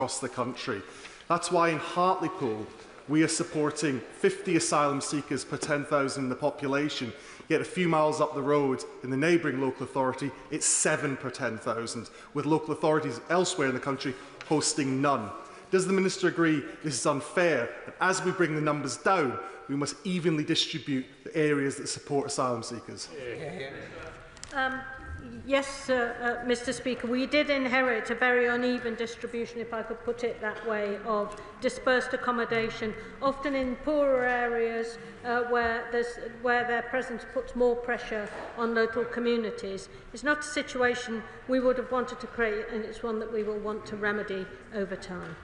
across the country. That's why in Hartlepool we are supporting 50 asylum seekers per 10,000 in the population, yet a few miles up the road in the neighbouring local authority it's 7 per 10,000, with local authorities elsewhere in the country hosting none. Does the Minister agree this is unfair, and as we bring the numbers down, we must evenly distribute the areas that support asylum seekers? Yes, Mr. Speaker, we did inherit a very uneven distribution, if I could put it that way, of dispersed accommodation, often in poorer areas where their presence puts more pressure on local communities. It's not a situation we would have wanted to create, and it's one that we will want to remedy over time.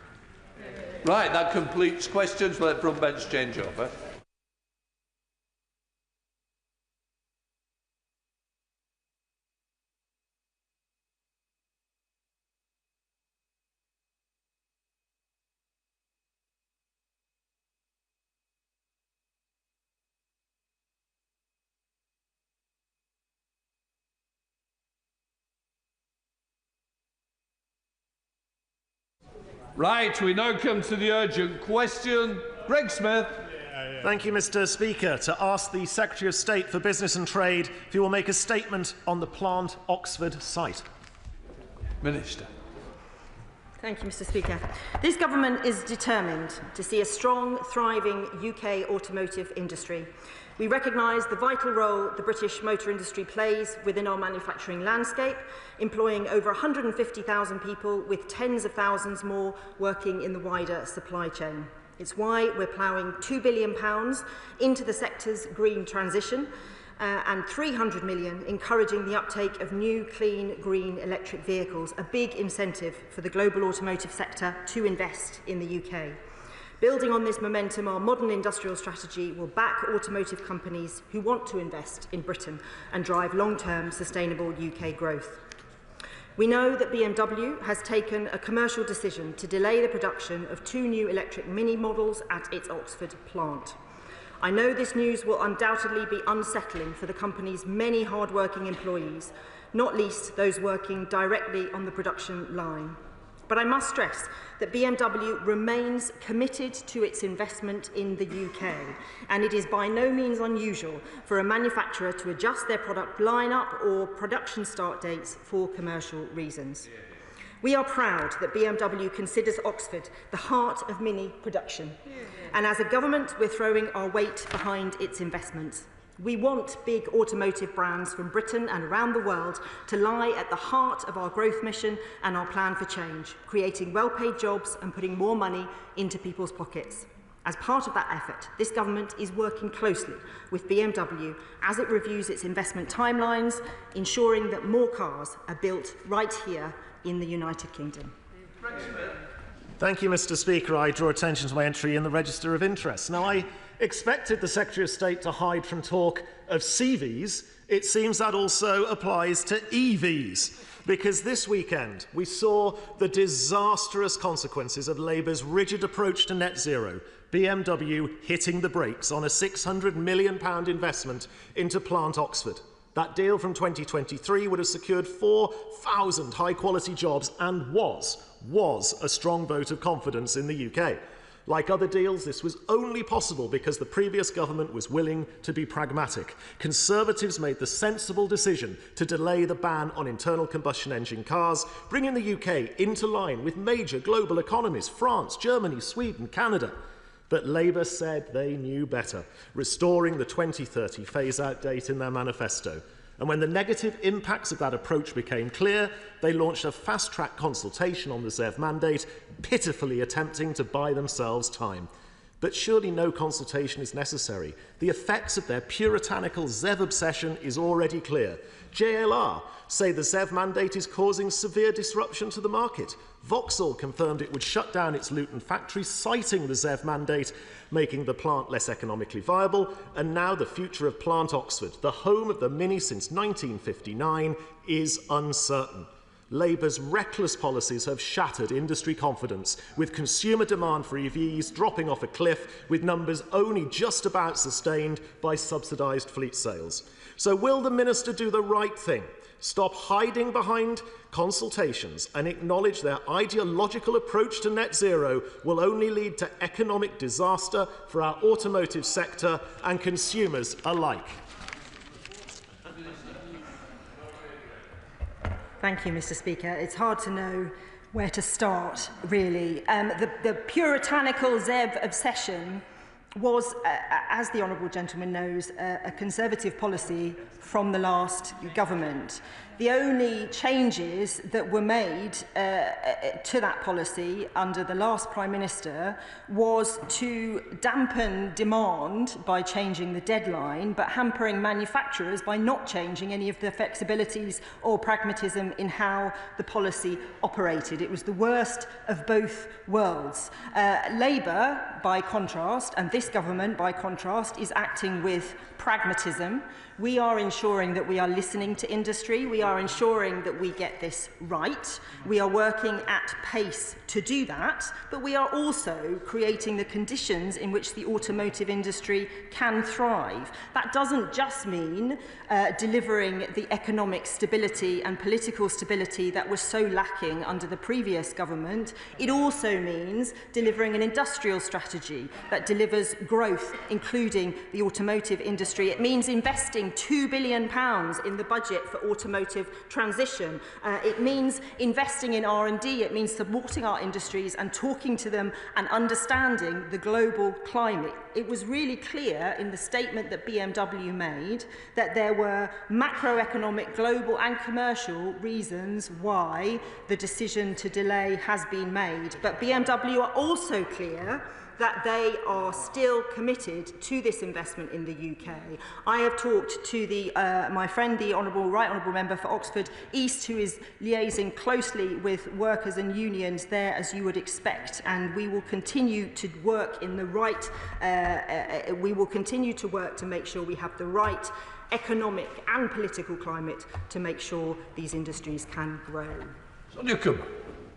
Right, that completes questions. We'll let front bench change over. Right, we now come to the urgent question. Greg Smith. Thank you, Mr. Speaker. To ask the Secretary of State for Business and Trade if he will make a statement on the Plant Oxford site. Minister. Thank you, Mr. Speaker. This government is determined to see a strong, thriving UK automotive industry. We recognise the vital role the British motor industry plays within our manufacturing landscape, employing over 150,000 people, with tens of thousands more working in the wider supply chain. It's why we're ploughing £2 billion into the sector's green transition and £300 million encouraging the uptake of new, clean, green electric vehicles, a big incentive for the global automotive sector to invest in the UK. Building on this momentum, our modern industrial strategy will back automotive companies who want to invest in Britain and drive long-term sustainable UK growth. We know that BMW has taken a commercial decision to delay the production of 2 new electric Mini models at its Oxford plant. I know this news will undoubtedly be unsettling for the company's many hard-working employees, not least those working directly on the production line. But I must stress that BMW remains committed to its investment in the UK, and it is by no means unusual for a manufacturer to adjust their product lineup or production start dates for commercial reasons. We are proud that BMW considers Oxford the heart of Mini production, and as a government we're throwing our weight behind its investments. We want big automotive brands from Britain and around the world to lie at the heart of our growth mission and our plan for change, creating well-paid jobs and putting more money into people's pockets. As part of that effort, this government is working closely with BMW as it reviews its investment timelines, ensuring that more cars are built right here in the United Kingdom. Thank you, Mr. Speaker. I draw attention to my entry in the Register of Interests. Now, I expected the Secretary of State to hide from talk of CVs. It seems that also applies to EVs, because this weekend we saw the disastrous consequences of Labour's rigid approach to net zero, BMW hitting the brakes on a £600 million investment into Plant Oxford. That deal from 2023 would have secured 4,000 high-quality jobs and was a strong vote of confidence in the UK. Like other deals, this was only possible because the previous government was willing to be pragmatic. Conservatives made the sensible decision to delay the ban on internal combustion engine cars, bringing the UK into line with major global economies, France, Germany, Sweden, Canada. But Labour said they knew better, restoring the 2030 phase-out date in their manifesto. And when the negative impacts of that approach became clear, they launched a fast-track consultation on the ZEV mandate, pitifully attempting to buy themselves time. But surely no consultation is necessary. The effects of their puritanical ZEV obsession is already clear. JLR say the ZEV mandate is causing severe disruption to the market. Vauxhall confirmed it would shut down its Luton factory, citing the ZEV mandate, making the plant less economically viable. And now the future of Plant Oxford, the home of the Mini since 1959, is uncertain. Labour's reckless policies have shattered industry confidence, with consumer demand for EVs dropping off a cliff, with numbers only just about sustained by subsidised fleet sales. So will the Minister do the right thing stop hiding behind consultations and acknowledge their ideological approach to net zero will only lead to economic disaster for our automotive sector and consumers alike. Thank you, Mr. Speaker. It's hard to know where to start, really. The puritanical ZEV obsession was, as the Honourable Gentleman knows, a Conservative policy from the last government. The only changes that were made to that policy under the last Prime Minister was to dampen demand by changing the deadline, but hampering manufacturers by not changing any of the flexibilities or pragmatism in how the policy operated. It was the worst of both worlds. Labour, by contrast, and this government, by contrast, is acting with pragmatism. We are ensuring that we are listening to industry. We are ensuring that we get this right. We are working at pace to do that, but we are also creating the conditions in which the automotive industry can thrive. That doesn't just mean delivering the economic stability and political stability that was so lacking under the previous government. It also means delivering an industrial strategy that delivers growth, including the automotive industry. It means investing £2 billion in the budget for automotive transition. It means investing in R&D. It means supporting our industries and talking to them and understanding the global climate. It was really clear in the statement that BMW made that there were macroeconomic, global and commercial reasons why the decision to delay has been made. But BMW are also clear that they are still committed to this investment in the UK. I have talked to my friend, the Right Honourable Member for Oxford East, who is liaising closely with workers and unions there, as you would expect, and we will continue to work in the right, we will continue to work to make sure we have the right economic and political climate to make sure these industries can grow.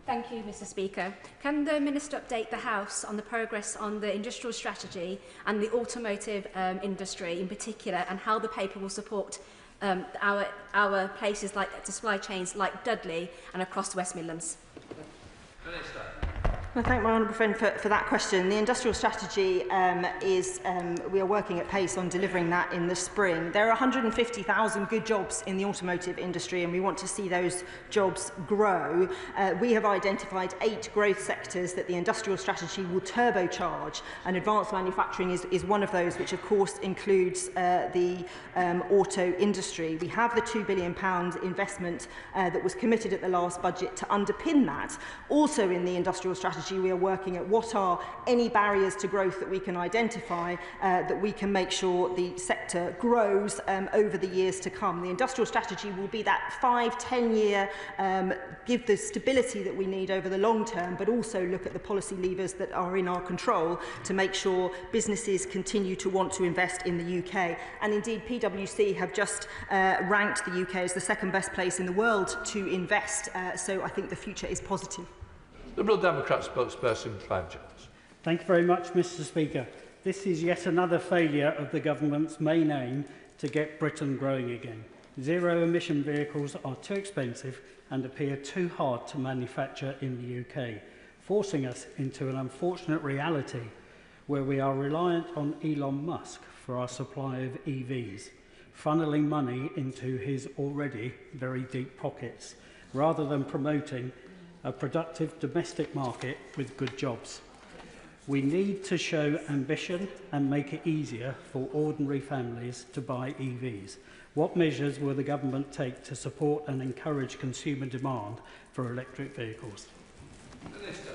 Thank you, Mr. Speaker. Can the Minister update the House on the progress on the industrial strategy and the automotive industry in particular, and how the paper will support our places like the supply chains like Dudley and across the West Midlands? Minister. I thank my honourable friend for that question. The industrial strategy we are working at pace on delivering that in the spring. There are 150,000 good jobs in the automotive industry, and we want to see those jobs grow. We have identified 8 growth sectors that the industrial strategy will turbocharge, and advanced manufacturing is one of those, which of course includes the auto industry. We have the £2 billion investment that was committed at the last budget to underpin that. Also in the industrial strategy, we are working at what are any barriers to growth that we can identify that we can make sure the sector grows over the years to come. The industrial strategy will be that 5-10 year, give the stability that we need over the long term, but also look at the policy levers that are in our control to make sure businesses continue to want to invest in the UK. And indeed, PwC have just ranked the UK as the second best place in the world to invest, so I think the future is positive. Liberal Democrat spokesperson Clive Jones. Thank you very much, Mr. Speaker. This is yet another failure of the government's main aim to get Britain growing again. Zero-emission vehicles are too expensive and appear too hard to manufacture in the UK, forcing us into an unfortunate reality where we are reliant on Elon Musk for our supply of EVs, funneling money into his already very deep pockets, rather than promoting a productive domestic market with good jobs. We need to show ambition and make it easier for ordinary families to buy EVs. What measures will the government take to support and encourage consumer demand for electric vehicles? Minister.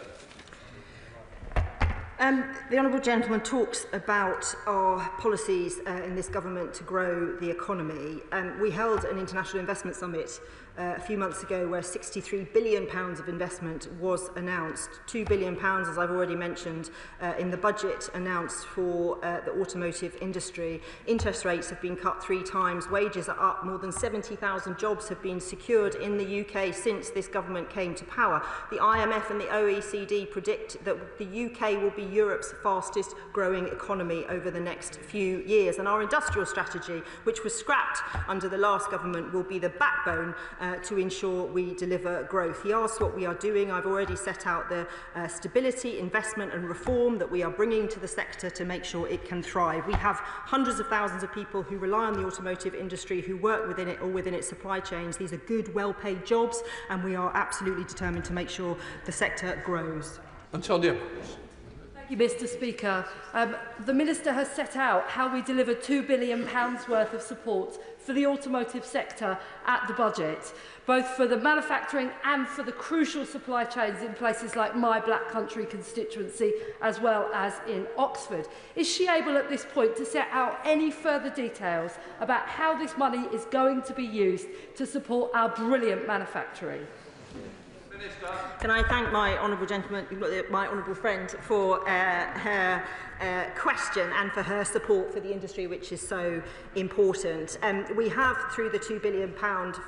The Honourable Gentleman talks about our policies in this government to grow the economy. We held an international investment summit a few months ago where £63 billion of investment was announced. £2 billion, as I've already mentioned, in the budget announced for the automotive industry. Interest rates have been cut 3 times, wages are up, more than 70,000 jobs have been secured in the UK since this government came to power. The IMF and the OECD predict that the UK will be Europe's fastest growing economy over the next few years. And our industrial strategy, which was scrapped under the last government, will be the backbone to ensure we deliver growth. He asked what we are doing. I've already set out the stability, investment and reform that we are bringing to the sector to make sure it can thrive. We have hundreds of thousands of people who rely on the automotive industry, who work within it or within its supply chains. These are good, well-paid jobs, and we are absolutely determined to make sure the sector grows. Antonia. Thank you, Mr. Speaker. The Minister has set out how we delivered £2 billion worth of support for the automotive sector at the budget, both for the manufacturing and for the crucial supply chains in places like my Black Country constituency, as well as in Oxford. Is she able at this point to set out any further details about how this money is going to be used to support our brilliant manufacturing? Can I thank my honourable friend for her question and for her support for the industry, which is so important. We have, through the £2 billion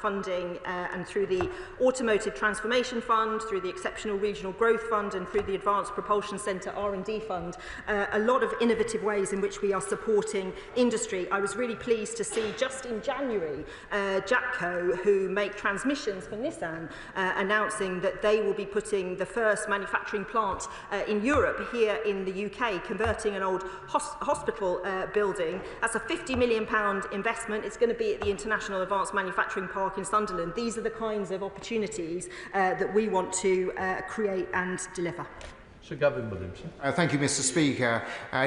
funding and through the Automotive Transformation Fund, through the Exceptional Regional Growth Fund and through the Advanced Propulsion Centre R&D Fund, a lot of innovative ways in which we are supporting industry. I was really pleased to see just in January Jatco, who make transmissions for Nissan, announcing that they will be putting the first manufacturing plant in Europe here in the UK, converting an old hospital building. That's a £50 million investment. It's going to be at the International Advanced Manufacturing Park in Sunderland. These are the kinds of opportunities that we want to create and deliver. Sir Gavin Williamson. Thank you, Mr. Speaker.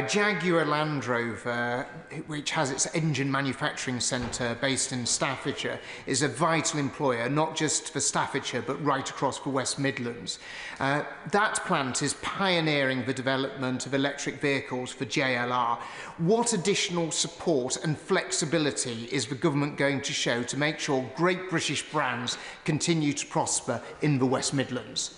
Jaguar Land Rover, which has its engine manufacturing centre based in Staffordshire, is a vital employer, not just for Staffordshire, but right across the West Midlands. That plant is pioneering the development of electric vehicles for JLR. What additional support and flexibility is the government going to show to make sure great British brands continue to prosper in the West Midlands?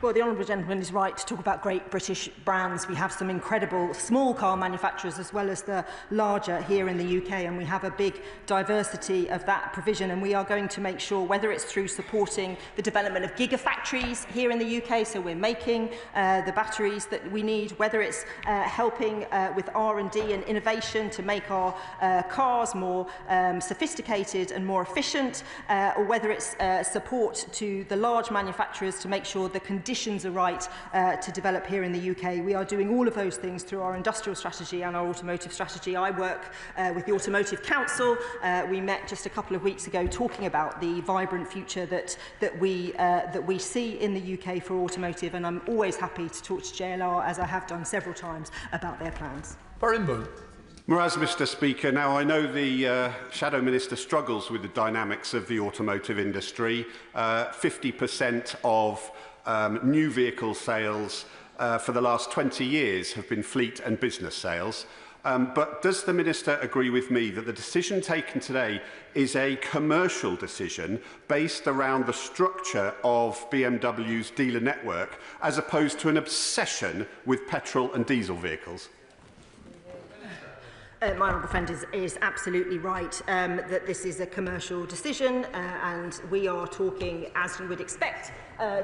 Well, the honourable gentleman is right to talk about great British brands. We have some incredible small car manufacturers as well as the larger here in the UK, and we have a big diversity of that provision, and we are going to make sure, whether it's through supporting the development of gigafactories here in the UK, so we're making the batteries that we need, whether it's helping with R&D and innovation to make our cars more sophisticated and more efficient, or whether it's support to the large manufacturers to make sure the conditions are right to develop here in the UK. We are doing all of those things through our industrial strategy and our automotive strategy. I work with the Automotive Council. We met just a couple of weeks ago talking about the vibrant future that we see in the UK for automotive, and I'm always happy to talk to JLR, as I have done several times, about their plans. Barinburn. Whereas, Mr. Speaker, now I know the Shadow Minister struggles with the dynamics of the automotive industry. 50% of new vehicle sales for the last 20 years have been fleet and business sales. But does the Minister agree with me that the decision taken today is a commercial decision based around the structure of BMW's dealer network, as opposed to an obsession with petrol and diesel vehicles? My honourable friend is absolutely right that this is a commercial decision, and we are talking, as you would expect,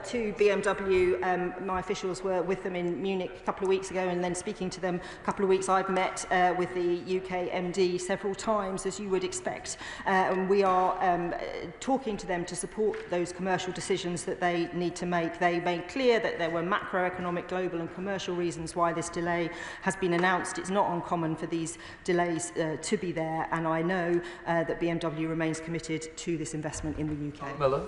to BMW. My officials were with them in Munich a couple of weeks ago, and then speaking to them a couple of weeks, I've met with the UK MD several times, as you would expect. And we are talking to them to support those commercial decisions that they need to make. They made clear that there were macroeconomic, global and commercial reasons why this delay has been announced. It's not uncommon for these delays to be there, and I know that BMW remains committed to this investment in the UK. Miller.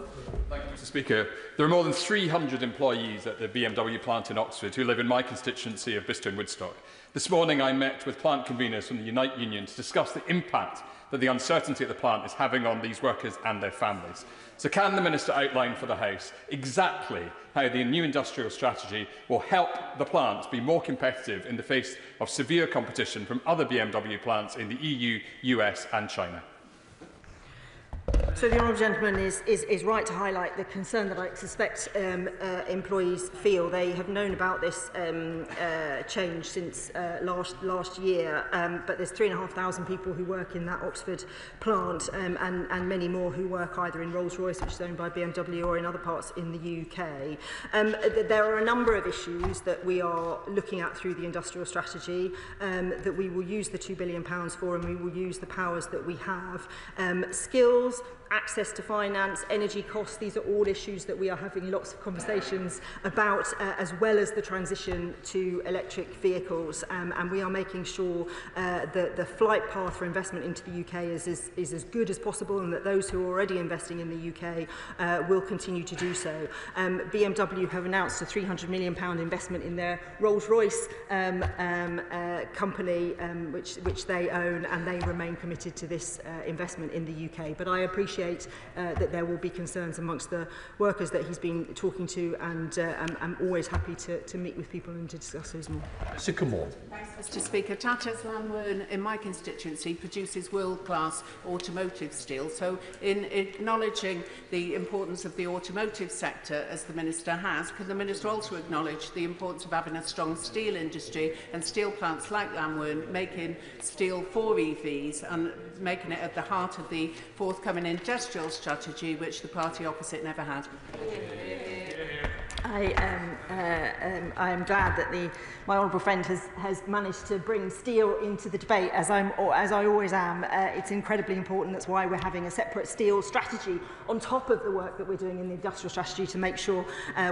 Thank you, Mr. Speaker. There are more than 300 employees at the BMW plant in Oxford who live in my constituency of Bicester and Woodstock. This morning I met with plant conveners from the Unite Union to discuss the impact that the uncertainty at the plant is having on these workers and their families. So can the Minister outline for the House exactly how the new industrial strategy will help the plant be more competitive in the face of severe competition from other BMW plants in the EU, US and China? So the honourable gentleman is right to highlight the concern that I suspect employees feel. They have known about this change since last year, but there's 3,500 people who work in that Oxford plant and many more who work either in Rolls-Royce, which is owned by BMW, or in other parts in the UK. There are a number of issues that we are looking at through the industrial strategy that we will use the £2 billion for, and we will use the powers that we have. Skills, access to finance, energy costs, these are all issues that we are having lots of conversations about, as well as the transition to electric vehicles. And we are making sure that the flight path for investment into the UK is as good as possible, and that those who are already investing in the UK will continue to do so. BMW have announced a £300 million investment in their Rolls-Royce company, which they own, and they remain committed to this investment in the UK. But I appreciate that there will be concerns amongst the workers that he's been talking to, and I'm always happy to meet with people and to discuss those more. Sycamore. Thanks, Mr. Speaker. Tata's Lammy in my constituency produces world-class automotive steel. So in acknowledging the importance of the automotive sector, as the Minister has, can the Minister also acknowledge the importance of having a strong steel industry and steel plants like Lammy making steel for EVs and making it at the heart of the forthcoming industrial strategy, which the party opposite never had? I am glad that my honourable friend has managed to bring steel into the debate, as I always am. It's incredibly important. That's why we're having a separate steel strategy on top of the work that we're doing in the industrial strategy to make sure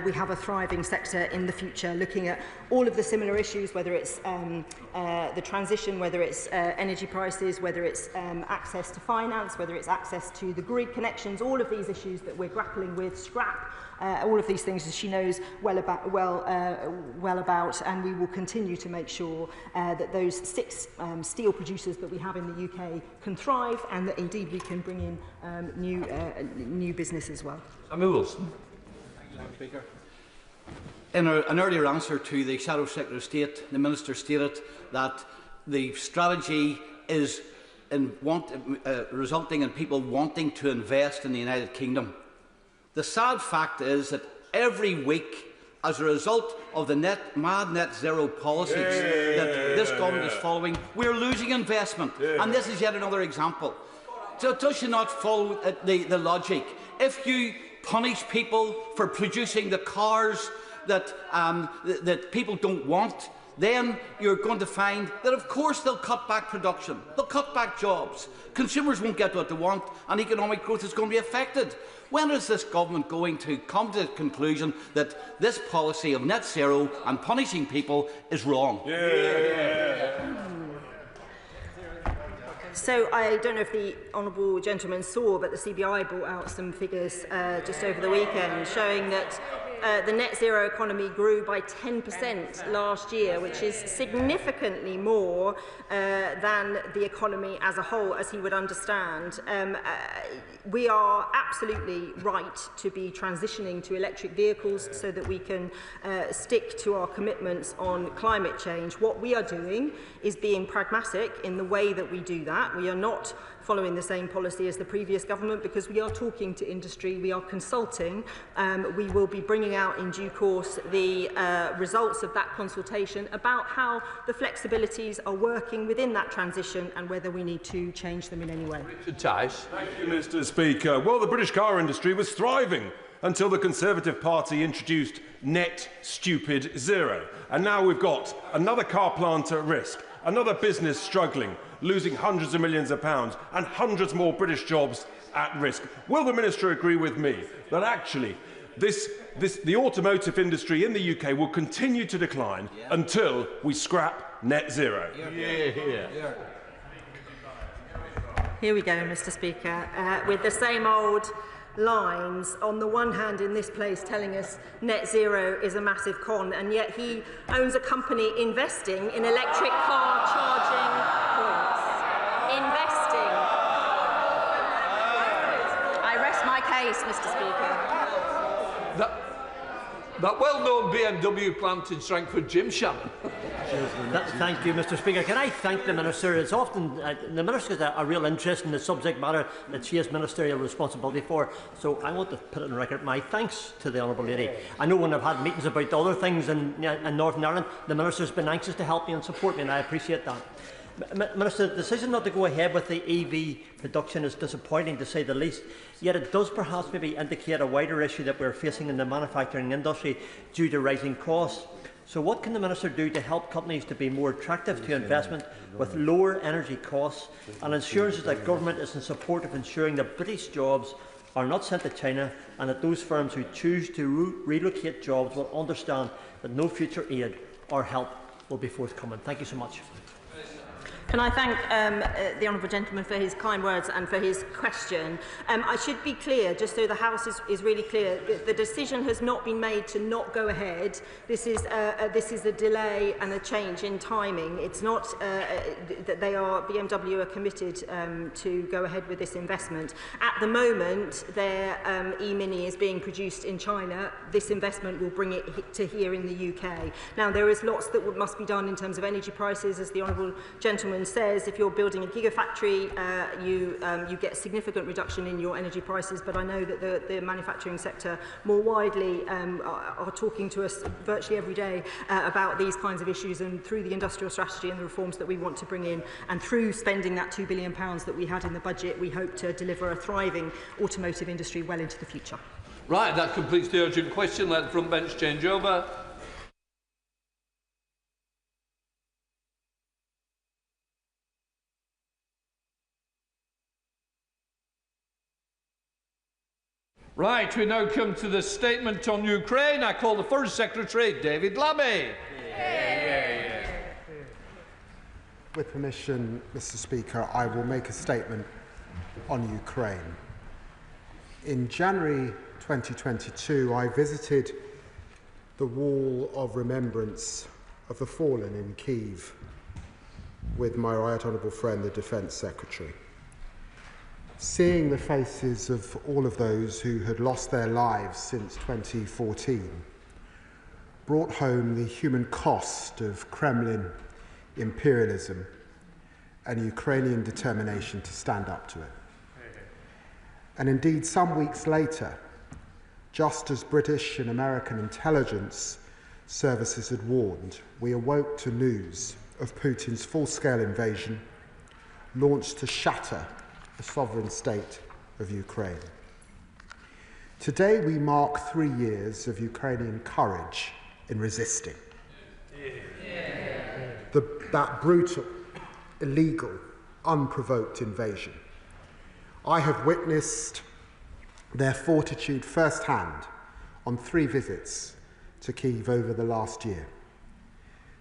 we have a thriving sector in the future, looking at all of the similar issues, whether it's the transition, whether it's energy prices, whether it's access to finance, whether it's access to the grid connections, all of these issues that we're grappling with, scrap, all of these things as she knows well about, and we will continue to make sure that those 6 steel producers that we have in the UK can thrive, and that indeed we can bring in new business as well. Samuel Wilson. Thank you, Speaker. In an earlier answer to the Shadow Secretary of State, the Minister stated that the strategy is resulting in people wanting to invest in the United Kingdom. The sad fact is that every week, as a result of the mad net zero policies that this government is following, we're losing investment. And this is yet another example. So does she not follow the logic? If you punish people for producing the cars that people don't want, then you're going to find that, of course, they'll cut back production, they'll cut back jobs, consumers won't get what they want, and economic growth is going to be affected. When is this government going to come to the conclusion that this policy of net zero and punishing people is wrong? So I don't know if the honourable gentleman saw, but the CBI brought out some figures just over the weekend showing that the net zero economy grew by 10% last year, which is significantly more than the economy as a whole, as he would understand. We are absolutely right to be transitioning to electric vehicles so that we can stick to our commitments on climate change. What we are doing is being pragmatic in the way that we do that. We are not following the same policy as the previous government, because we are talking to industry, we are consulting. We will be bringing out in due course the results of that consultation about how the flexibilities are working within that transition and whether we need to change them in any way. Thank you, Mr. Speaker. Well, the British car industry was thriving until the Conservative Party introduced net stupid zero. And now we've got another car plant at risk, another business struggling, losing hundreds of millions of pounds, and hundreds more British jobs at risk. Will the Minister agree with me that actually the automotive industry in the UK will continue to decline until we scrap net zero? Here we go, Mr. Speaker, with the same old lines, on the one hand in this place telling us net zero is a massive con, and yet he owns a company investing in electric car charging points. Investing. I rest my case, Mr. Speaker. That well-known BMW plant in Strangford Gym, Shannon. Thank you, Mr. Speaker. Can I thank the Minister? It's often the Minister has a real interest in the subject matter that she has ministerial responsibility for. So I want to put it on record my thanks to the Honourable Lady. I know when I've had meetings about other things in Northern Ireland, the Minister's been anxious to help me and support me, and I appreciate that. Minister, the decision not to go ahead with the EV production is disappointing, to say the least, yet it does perhaps maybe indicate a wider issue that we are facing in the manufacturing industry due to rising costs. So what can the Minister do to help companies to be more attractive to investment with lower energy costs and assurances that government is in support of ensuring that British jobs are not sent to China, and that those firms who choose to relocate jobs will understand that no future aid or help will be forthcoming? Thank you so much. Can I thank the honourable gentleman for his kind words and for his question? I should be clear, just so the House is really clear, the decision has not been made to not go ahead. This is a delay and a change in timing. It's not that BMW are committed to go ahead with this investment. At the moment, their e-Mini is being produced in China. This investment will bring it to here in the UK. Now, there is lots that must be done in terms of energy prices, as the honourable gentleman says. If you're building a gigafactory, you get a significant reduction in your energy prices, but I know that the manufacturing sector more widely are talking to us virtually every day about these kinds of issues, and through the industrial strategy and the reforms that we want to bring in, and through spending that £2 billion that we had in the budget, we hope to deliver a thriving automotive industry well into the future. Right, that completes the urgent question. Let the front bench change over. Right, we now come to the statement on Ukraine. I call the First Secretary, David Lammy. With permission, Mr. Speaker, I will make a statement on Ukraine. In January 2022, I visited the Wall of Remembrance of the Fallen in Kyiv with my right honourable friend, the Defence Secretary. Seeing the faces of all of those who had lost their lives since 2014 brought home the human cost of Kremlin imperialism and Ukrainian determination to stand up to it. And indeed, some weeks later, just as British and American intelligence services had warned, we awoke to news of Putin's full-scale invasion launched to shatter the sovereign state of Ukraine. Today we mark 3 years of Ukrainian courage in resisting. That brutal, illegal, unprovoked invasion. I have witnessed their fortitude firsthand on 3 visits to Kyiv over the last year.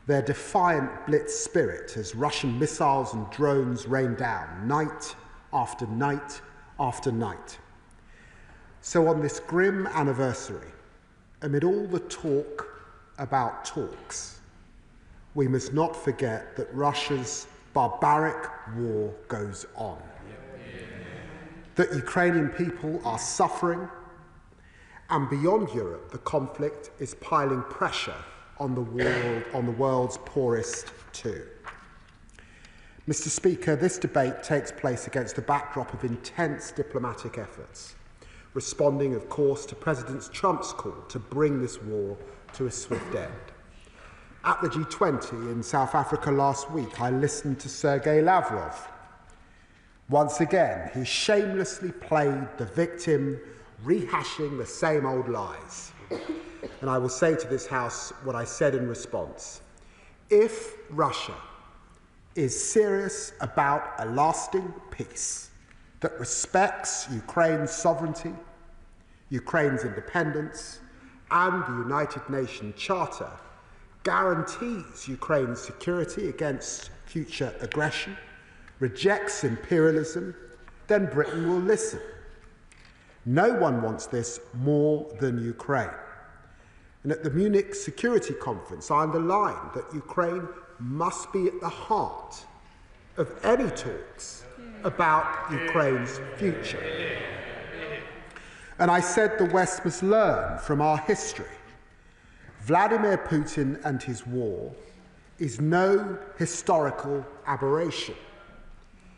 Their defiant blitz spirit as Russian missiles and drones rain down night after night after night. So on this grim anniversary, amid all the talk about talks, we must not forget that Russia's barbaric war goes on. That Ukrainian people are suffering, and beyond Europe, the conflict is piling pressure on the world's poorest too. Mr. Speaker, this debate takes place against the backdrop of intense diplomatic efforts, responding, of course, to President Trump's call to bring this war to a swift end. At the G20 in South Africa last week, I listened to Sergei Lavrov. Once again, he shamelessly played the victim, rehashing the same old lies. And I will say to this House what I said in response. If Russia is serious about a lasting peace that respects Ukraine's sovereignty, Ukraine's independence, and the United Nations Charter, guarantees Ukraine's security against future aggression, rejects imperialism, then Britain will listen. No one wants this more than Ukraine. And at the Munich Security Conference, I underlined that Ukraine must be at the heart of any talks about Ukraine's future. And I said the West must learn from our history Vladimir Putin and his war is no historical aberration.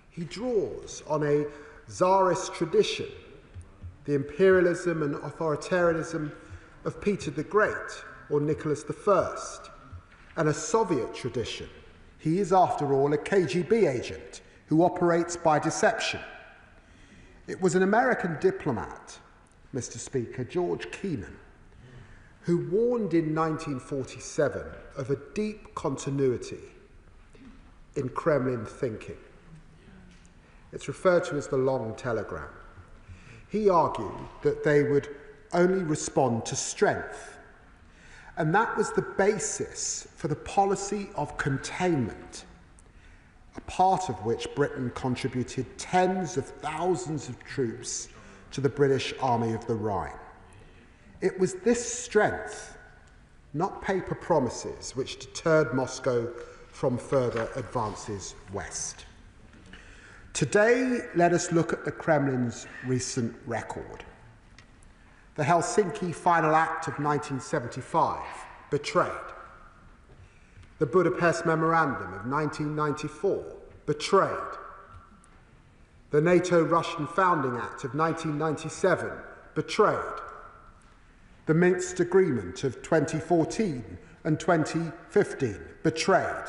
He draws on a Tsarist tradition, the imperialism and authoritarianism of Peter the Great or Nicholas I, and a Soviet tradition. He is, after all, a KGB agent who operates by deception. It was an American diplomat, Mr. Speaker, George Kennan, who warned in 1947 of a deep continuity in Kremlin thinking. It's referred to as the long telegram. He argued that they would only respond to strength, and that was the basis for the policy of containment, a part of which Britain contributed tens of thousands of troops to the British Army of the Rhine. It was this strength, not paper promises, which deterred Moscow from further advances west. Today, let us look at the Kremlin's recent record. The Helsinki Final Act of 1975, betrayed. The Budapest Memorandum of 1994, betrayed. The NATO-Russian Founding Act of 1997, betrayed. The Minsk Agreement of 2014 and 2015, betrayed.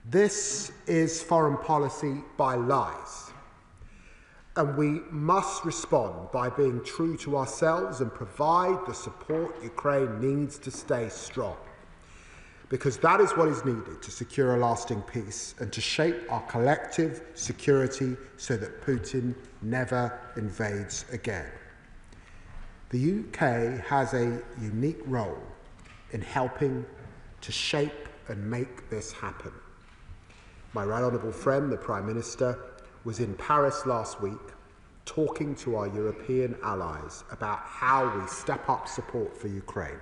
This is foreign policy by lies. And we must respond by being true to ourselves and provide the support Ukraine needs to stay strong. Because that is what is needed to secure a lasting peace and to shape our collective security so that Putin never invades again. The UK has a unique role in helping to shape and make this happen. My right honourable friend, the Prime Minister, was in Paris last week talking to our European allies about how we step up support for Ukraine,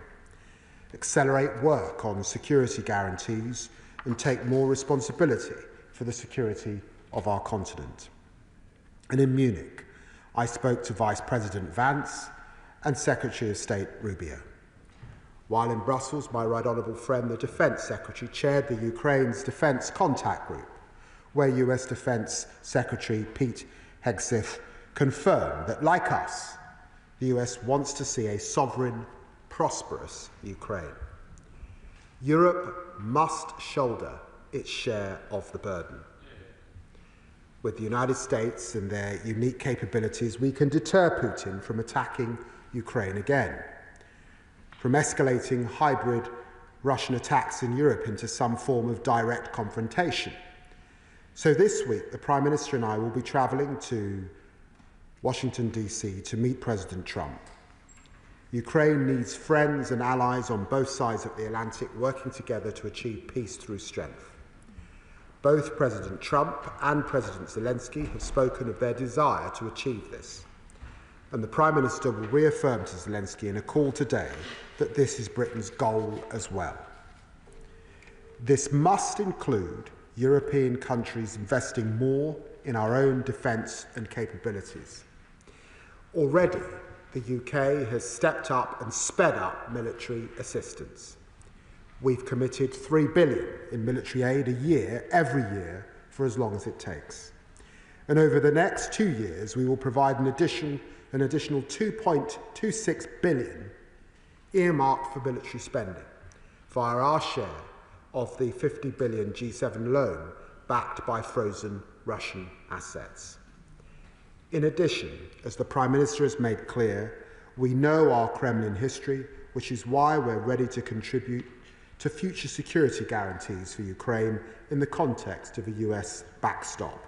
accelerate work on security guarantees, and take more responsibility for the security of our continent. And in Munich, I spoke to Vice President Vance and Secretary of State Rubio. While in Brussels, my right honourable friend, the Defence Secretary, chaired the Ukraine's Defence Contact Group, where US Defence Secretary Pete Hegseth confirmed that, like us, the US wants to see a sovereign, prosperous Ukraine. Europe must shoulder its share of the burden. With the United States and their unique capabilities, we can deter Putin from attacking Ukraine again, from escalating hybrid Russian attacks in Europe into some form of direct confrontation. So this week, the Prime Minister and I will be travelling to Washington, DC, to meet President Trump. Ukraine needs friends and allies on both sides of the Atlantic working together to achieve peace through strength. Both President Trump and President Zelensky have spoken of their desire to achieve this. And the Prime Minister will reaffirm to Zelensky in a call today that this is Britain's goal as well. This must include European countries investing more in our own defence and capabilities. Already, the UK has stepped up and sped up military assistance. We've committed £3 billion in military aid a year, every year, for as long as it takes. And over the next 2 years, we will provide an additional £2.26 billion earmarked for military spending via our share of the £50 billion G7 loan backed by frozen Russian assets. In addition, as the Prime Minister has made clear, we know our Kremlin history, which is why we're ready to contribute to future security guarantees for Ukraine in the context of a US backstop,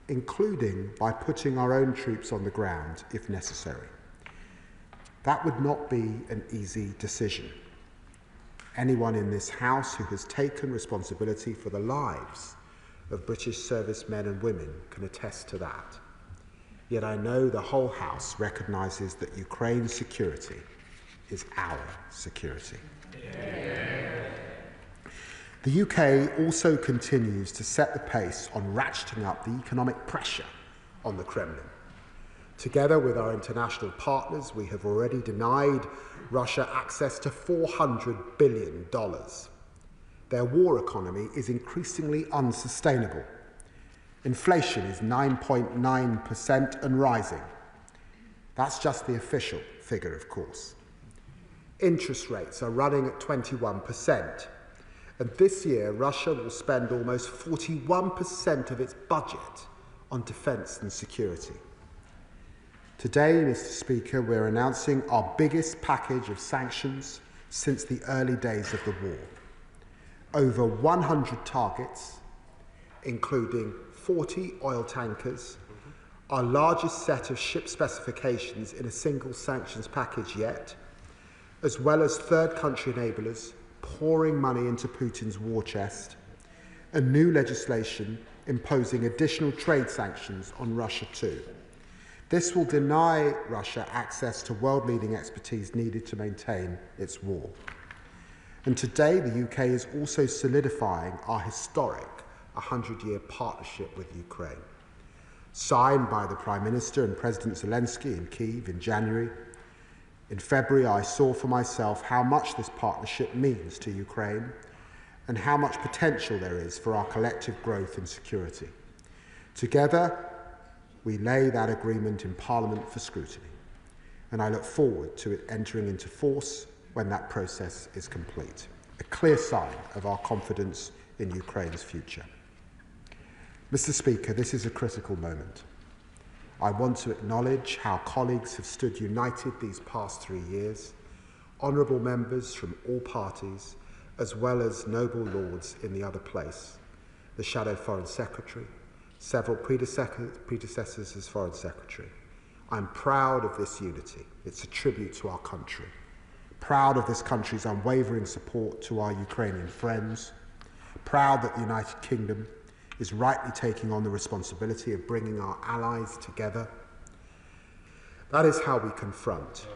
including by putting our own troops on the ground if necessary. That would not be an easy decision. Anyone in this House who has taken responsibility for the lives of British servicemen and women can attest to that. Yet I know the whole House recognises that Ukraine's security is our security. The UK also continues to set the pace on ratcheting up the economic pressure on the Kremlin. Together with our international partners, we have already denied Russia access to $400 billion. Their war economy is increasingly unsustainable. Inflation is 9.9% and rising. That's just the official figure, of course. Interest rates are running at 21%. And this year, Russia will spend almost 41% of its budget on defence and security. Today, Mr. Speaker, we're announcing our biggest package of sanctions since the early days of the war. Over 100 targets, including 40 oil tankers, our largest set of ship specifications in a single sanctions package yet, as well as third country enablers pouring money into Putin's war chest, and new legislation imposing additional trade sanctions on Russia too. This will deny Russia access to world-leading expertise needed to maintain its war. And today, the UK is also solidifying our historic 100-year partnership with Ukraine. Signed by the Prime Minister and President Zelensky in Kyiv in January. In February, I saw for myself how much this partnership means to Ukraine and how much potential there is for our collective growth and security. Together, we lay that agreement in Parliament for scrutiny, and I look forward to it entering into force when that process is complete, a clear sign of our confidence in Ukraine's future. Mr. Speaker, this is a critical moment. I want to acknowledge how colleagues have stood united these past 3 years, honourable members from all parties, as well as noble lords in the other place, the Shadow Foreign Secretary, several predecessors as Foreign Secretary. I'm proud of this unity. It's a tribute to our country. Proud of this country's unwavering support to our Ukrainian friends. Proud that the United Kingdom is rightly taking on the responsibility of bringing our allies together. That is how we confront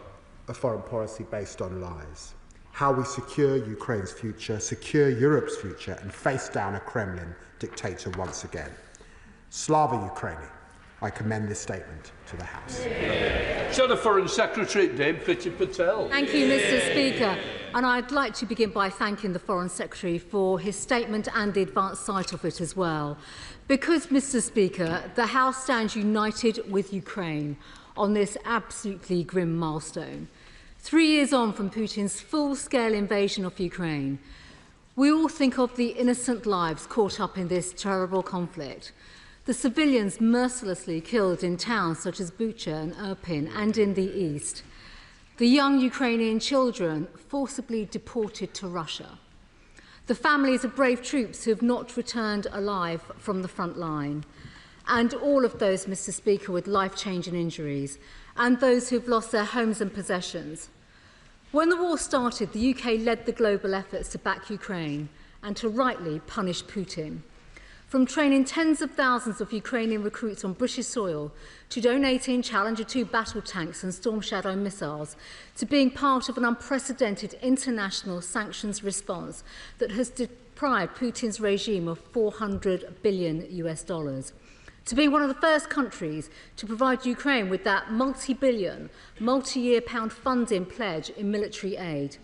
a foreign policy based on lies. How we secure Ukraine's future, secure Europe's future, and face down a Kremlin dictator once again. Slava Ukraini. I commend this statement to the House. Shadow Foreign Secretary Dame Priti Patel. Thank you, Mr. Speaker. And I'd like to begin by thanking the Foreign Secretary for his statement and the advanced sight of it as well. Because, Mr. Speaker, the House stands united with Ukraine on this absolutely grim milestone. 3 years on from Putin's full-scale invasion of Ukraine, we all think of the innocent lives caught up in this terrible conflict. The civilians mercilessly killed in towns such as Bucha and Irpin and in the east. The young Ukrainian children forcibly deported to Russia. The families of brave troops who have not returned alive from the front line. And all of those, Mr. Speaker, with life-changing injuries. And those who have lost their homes and possessions. When the war started, the UK led the global efforts to back Ukraine and to rightly punish Putin. From training tens of thousands of Ukrainian recruits on British soil, to donating Challenger 2 battle tanks and Storm Shadow missiles, to being part of an unprecedented international sanctions response that has deprived Putin's regime of $400 billion, to being one of the first countries to provide Ukraine with that multi-billion, multi-year pound funding pledge in military aid.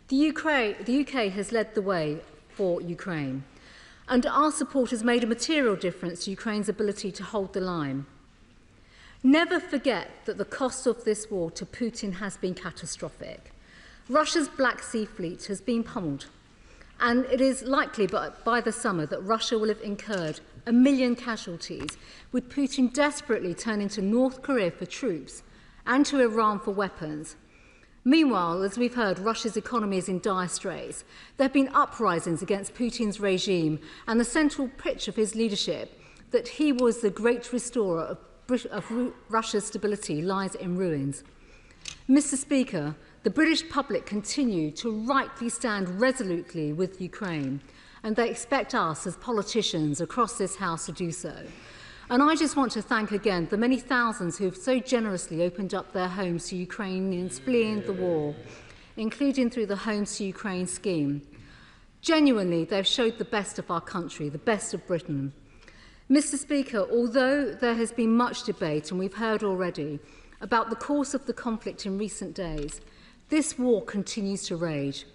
The UK has led the way for Ukraine. And our support has made a material difference to Ukraine's ability to hold the line. Never forget that the cost of this war to Putin has been catastrophic. Russia's Black Sea Fleet has been pummeled, and it is likely by the summer that Russia will have incurred 1 million casualties, with Putin desperately turning to North Korea for troops and to Iran for weapons. Meanwhile, as we've heard, Russia's economy is in dire straits. There have been uprisings against Putin's regime, and the central pitch of his leadership, that he was the great restorer of Russia's stability, lies in ruins. Mr. Speaker, the British public continue to rightly stand resolutely with Ukraine, and they expect us as politicians across this House to do so. And I just want to thank again the many thousands who have so generously opened up their homes to Ukrainians fleeing the war, including through the Homes to Ukraine scheme. Genuinely, they've showed the best of our country, the best of Britain. Mr. Speaker, although there has been much debate, and we've heard already, about the course of the conflict in recent days, this war continues to rage.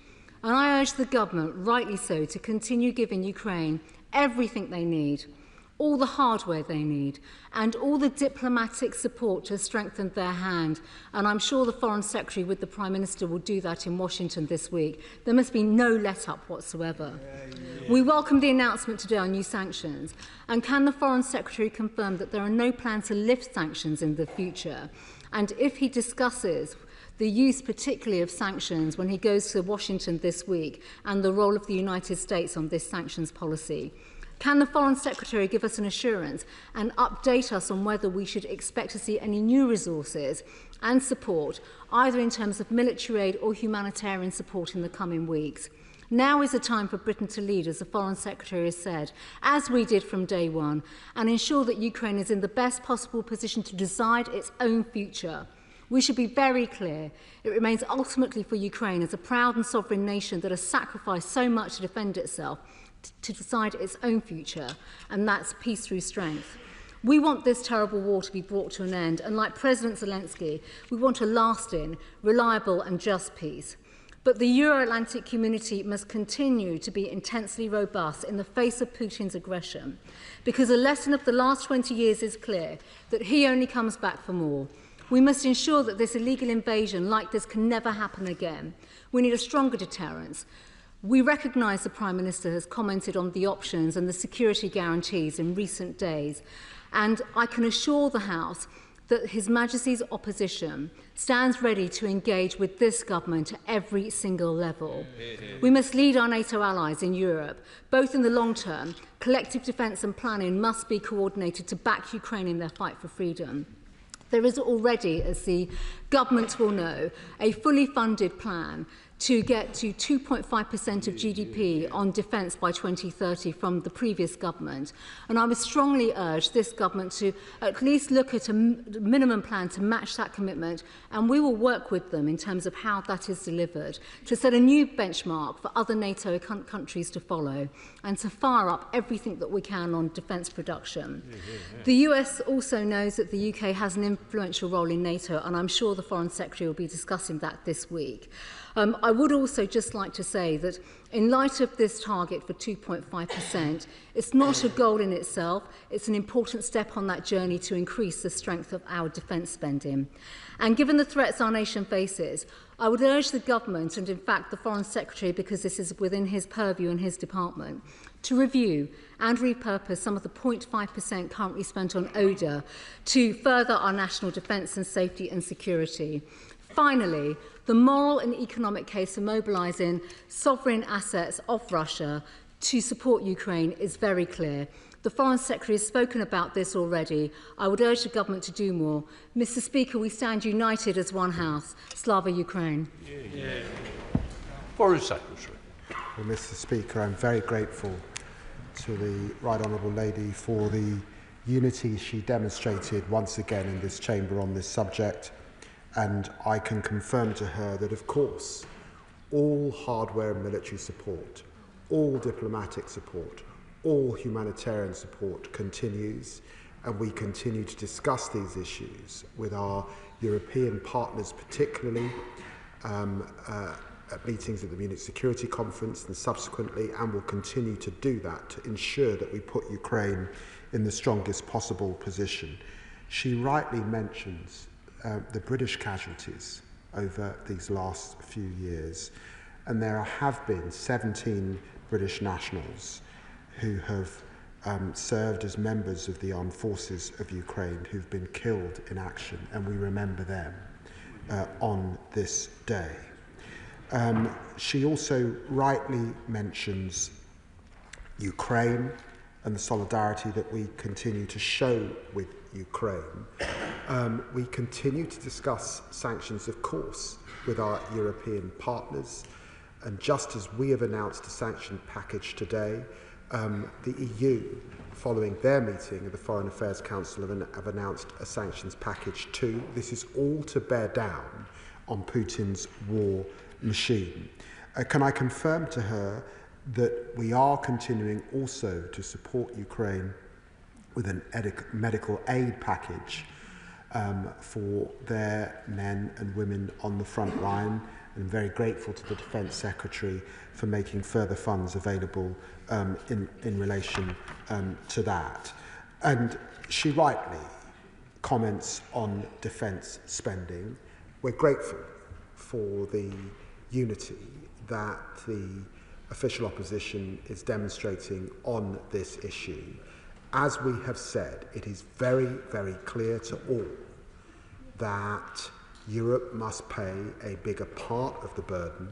And I urge the government, rightly so, to continue giving Ukraine everything they need, all the hardware they need, and all the diplomatic support to strengthen their hand. And I'm sure the Foreign Secretary with the Prime Minister will do that in Washington this week. There must be no let-up whatsoever. We welcome the announcement today on new sanctions. And can the Foreign Secretary confirm that there are no plans to lift sanctions in the future? And if he discusses the use particularly of sanctions when he goes to Washington this week and the role of the United States on this sanctions policy, can the Foreign Secretary give us an assurance and update us on whether we should expect to see any new resources and support, either in terms of military aid or humanitarian support in the coming weeks? Now is the time for Britain to lead, as the Foreign Secretary has said, as we did from day one, and ensure that Ukraine is in the best possible position to decide its own future. We should be very clear. It remains ultimately for Ukraine, as a proud and sovereign nation that has sacrificed so much to defend itself, to decide its own future, and that's peace through strength. We want this terrible war to be brought to an end, and like President Zelensky, we want a lasting, reliable and just peace. But the Euro-Atlantic community must continue to be intensely robust in the face of Putin's aggression, because a lesson of the last 20 years is clear, that he only comes back for more. We must ensure that this illegal invasion like this can never happen again. We need a stronger deterrence. We recognise the Prime Minister has commented on the options and the security guarantees in recent days, and I can assure the House that His Majesty's opposition stands ready to engage with this government at every single level. We must lead our NATO allies in Europe, both in the long term. Collective defence and planning must be coordinated to back Ukraine in their fight for freedom. There is already, as the government will know, a fully funded plan to get to 2.5% of GDP on defence by 2030 from the previous government. And I would strongly urge this government to at least look at a minimum plan to match that commitment, and we will work with them in terms of how that is delivered, to set a new benchmark for other NATO countries to follow, and to fire up everything that we can on defence production. The US also knows that the UK has an influential role in NATO, and I'm sure the Foreign Secretary will be discussing that this week. I would also just like to say that in light of this target for 2.5%, it's not a goal in itself, it's an important step on that journey to increase the strength of our defence spending. And given the threats our nation faces, I would urge the government, and in fact the Foreign Secretary, because this is within his purview and his department, to review and repurpose some of the 0.5% currently spent on ODA to further our national defence and safety and security. Finally, the moral and economic case for mobilising sovereign assets of Russia to support Ukraine is very clear. The Foreign Secretary has spoken about this already. I would urge the government to do more. Mr. Speaker, we stand united as one house. Slava Ukraine. Foreign Secretary. Well, Mr. Speaker, I'm very grateful to the Right Honourable Lady for the unity she demonstrated once again in this chamber on this subject. And I can confirm to her that, of course, all hardware and military support, all diplomatic support, all humanitarian support continues, and we continue to discuss these issues with our European partners, particularly at meetings at the Munich Security Conference and subsequently, and will continue to do that to ensure that we put Ukraine in the strongest possible position. She rightly mentions the British casualties over these last few years, and there have been 17 British nationals who have served as members of the armed forces of Ukraine who've been killed in action, and we remember them on this day. She also rightly mentions Ukraine and the solidarity that we continue to show with Ukraine. We continue to discuss sanctions, of course, with our European partners, and just as we have announced a sanction package today, the EU, following their meeting of the Foreign Affairs Council, have announced a sanctions package too. This is all to bear down on Putin's war machine. Can I confirm to her that we are continuing also to support Ukraine with a medical aid package for their men and women on the front line. And I'm very grateful to the Defence Secretary for making further funds available in relation to that. And she rightly comments on defence spending. We're grateful for the unity that the official opposition is demonstrating on this issue. As we have said, it is very, very clear to all that Europe must pay a bigger part of the burden.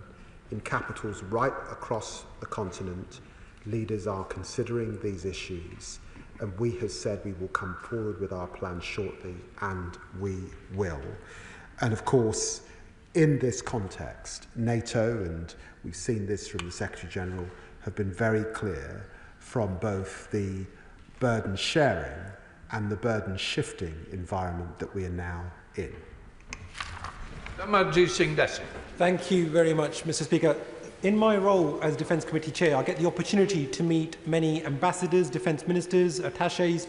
In capitals right across the continent, leaders are considering these issues, and we have said we will come forward with our plan shortly, and we will. And of course, in this context, NATO, and we've seen this from the Secretary-General, have been very clear from both the burden sharing and the burden shifting environment that we are now in. Thank you very much, Mr. Speaker. In my role as Defence Committee Chair, I get the opportunity to meet many ambassadors, defence ministers, attachés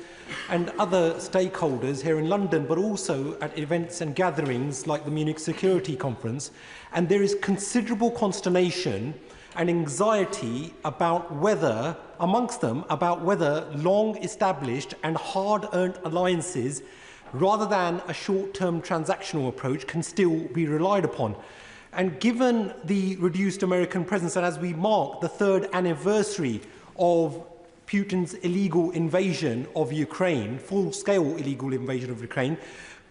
and other stakeholders here in London, but also at events and gatherings like the Munich Security Conference. And there is considerable consternation and anxiety about whether, amongst them, about whether long-established and hard-earned alliances, rather than a short-term transactional approach, can still be relied upon. And given the reduced American presence, and as we mark the 3rd anniversary of Putin's illegal invasion of Ukraine, full-scale illegal invasion of Ukraine,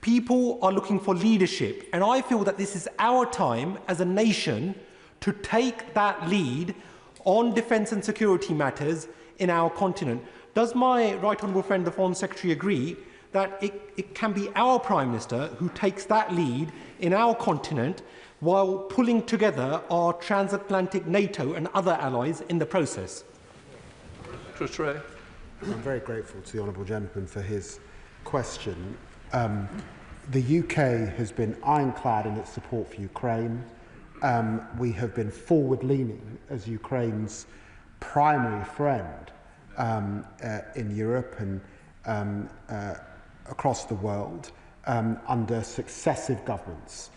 people are looking for leadership. And I feel that this is our time as a nation to take that lead on defence and security matters in our continent. Does my right honourable friend, the Foreign Secretary, agree that it can be our Prime Minister who takes that lead in our continent while pulling together our transatlantic NATO and other allies in the process? I'm very grateful to the honourable gentleman for his question. The UK has been ironclad in its support for Ukraine. We have been forward-leaning as Ukraine's primary friend in Europe and across the world under successive governments.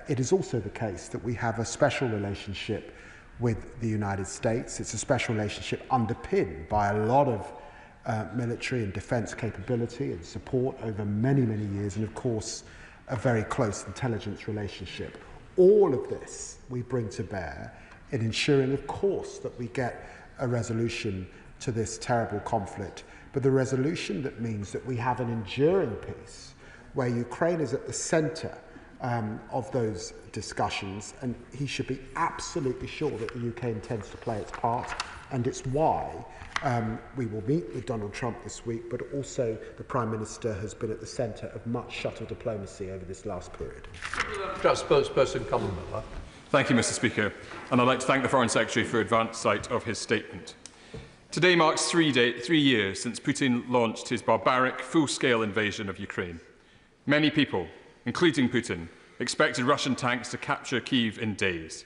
It is also the case that we have a special relationship with the United States. It's a special relationship underpinned by a lot of military and defence capability and support over many, many years, and of course a very close intelligence relationship. All of this we bring to bear in ensuring, of course, that we get a resolution to this terrible conflict, but the resolution that means that we have an enduring peace where Ukraine is at the centre of those discussions, and he should be absolutely sure that the UK intends to play its part, and it's why we will meet with Donald Trump this week, but also the Prime Minister has been at the centre of much shuttle diplomacy over this last period. Spokesperson Commonwealth. Thank you, Mr. Speaker, and I'd like to thank the Foreign Secretary for advance sight of his statement. Today marks 3 years since Putin launched his barbaric, full-scale invasion of Ukraine. Many people, including Putin, expected Russian tanks to capture Kyiv in days.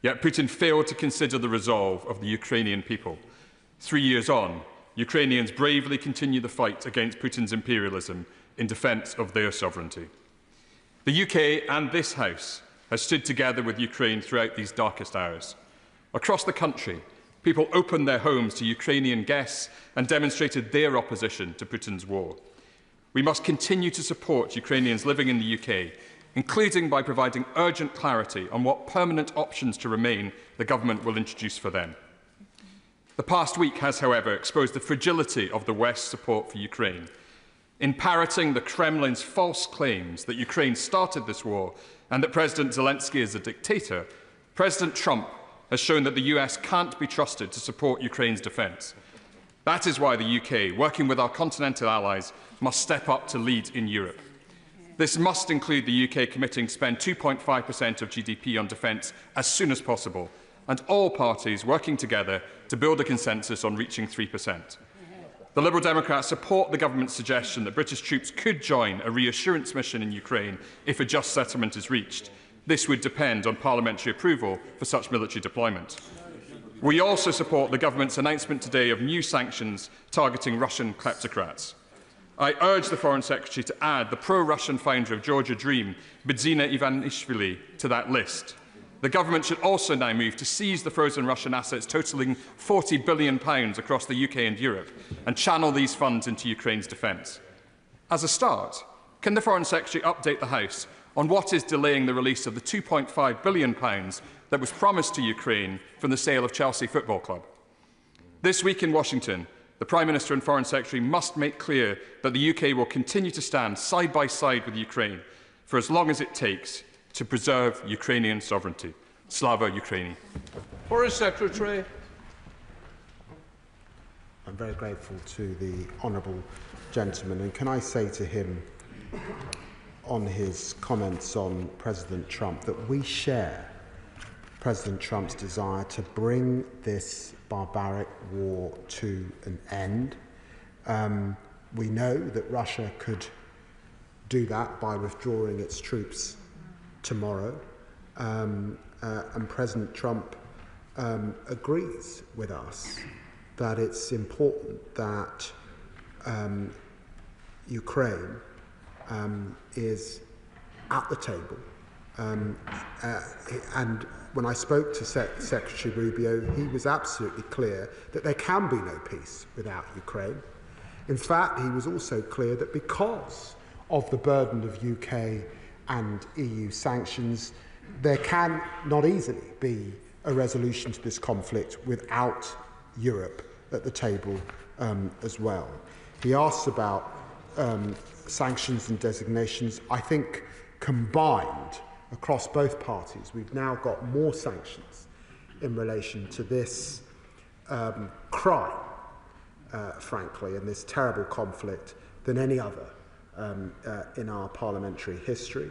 Yet Putin failed to consider the resolve of the Ukrainian people. 3 years on, Ukrainians bravely continue the fight against Putin's imperialism in defence of their sovereignty. The UK and this House has stood together with Ukraine throughout these darkest hours. Across the country, people opened their homes to Ukrainian guests and demonstrated their opposition to Putin's war. We must continue to support Ukrainians living in the UK, including by providing urgent clarity on what permanent options to remain the government will introduce for them. The past week has, however, exposed the fragility of the West's support for Ukraine. In parroting the Kremlin's false claims that Ukraine started this war and that President Zelensky is a dictator, President Trump has shown that the US can't be trusted to support Ukraine's defence. That is why the UK, working with our continental allies, must step up to lead in Europe. This must include the UK committing to spend 2.5% of GDP on defence as soon as possible, and all parties working together to build a consensus on reaching 3%. The Liberal Democrats support the government's suggestion that British troops could join a reassurance mission in Ukraine if a just settlement is reached. This would depend on parliamentary approval for such military deployment. We also support the government's announcement today of new sanctions targeting Russian kleptocrats. I urge the Foreign Secretary to add the pro-Russian founder of Georgia Dream, Bidzina Ivanishvili, to that list. The government should also now move to seize the frozen Russian assets totalling £40 billion across the UK and Europe and channel these funds into Ukraine's defence. As a start, can the Foreign Secretary update the House on what is delaying the release of the £2.5 billion that was promised to Ukraine from the sale of Chelsea Football Club? This week in Washington, the Prime Minister and Foreign Secretary must make clear that the UK will continue to stand side by side with Ukraine for as long as it takes to preserve Ukrainian sovereignty. Slava Ukraini. Foreign Secretary. I'm very grateful to the honourable gentleman, and can I say to him on his comments on President Trump that we share President Trump's desire to bring this barbaric war to an end. We know that Russia could do that by withdrawing its troops tomorrow, and President Trump agrees with us that it's important that Ukraine is at the table. And when I spoke to Secretary Rubio, he was absolutely clear that there can be no peace without Ukraine. In fact, he was also clear that because of the burden of UK and EU sanctions, there can not easily be a resolution to this conflict without Europe at the table as well. He asks about sanctions and designations. I think combined across both parties, we've now got more sanctions in relation to this crime, frankly, and this terrible conflict than any other in our parliamentary history.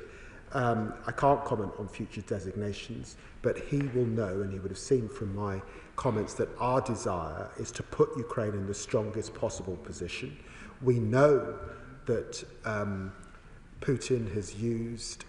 I can't comment on future designations, but he will know, and he would have seen from my comments, that our desire is to put Ukraine in the strongest possible position. We know that Putin has used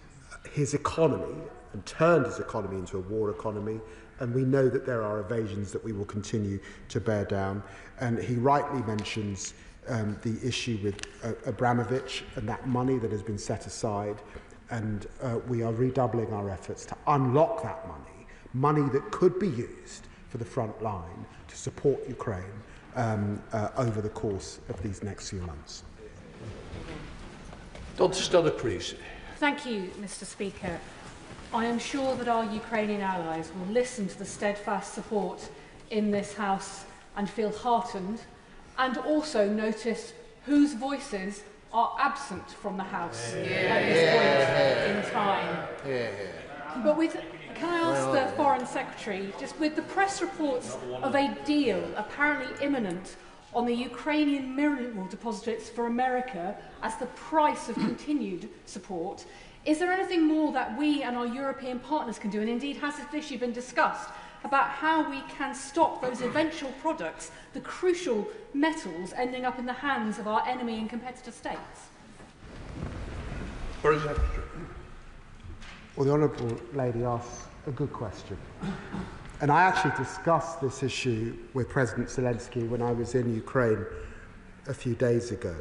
his economy and turned his economy into a war economy, and we know that there are evasions that we will continue to bear down. And he rightly mentions the issue with Abramovich and that money that has been set aside, and we are redoubling our efforts to unlock that money that could be used for the front line to support Ukraine over the course of these next few months. Thank you, Mr. Speaker. I am sure that our Ukrainian allies will listen to the steadfast support in this House and feel heartened, and also notice whose voices are absent from the House at this point in time. But can I ask the Foreign Secretary, just with the press reports of a deal apparently imminent on the Ukrainian mineral deposits for America as the price of continued support, is there anything more that we and our European partners can do, and indeed has this issue been discussed, about how we can stop those eventual products, the crucial metals, ending up in the hands of our enemy and competitor states? Well, the Honourable Lady asks a good question. And I actually discussed this issue with President Zelensky when I was in Ukraine a few days ago.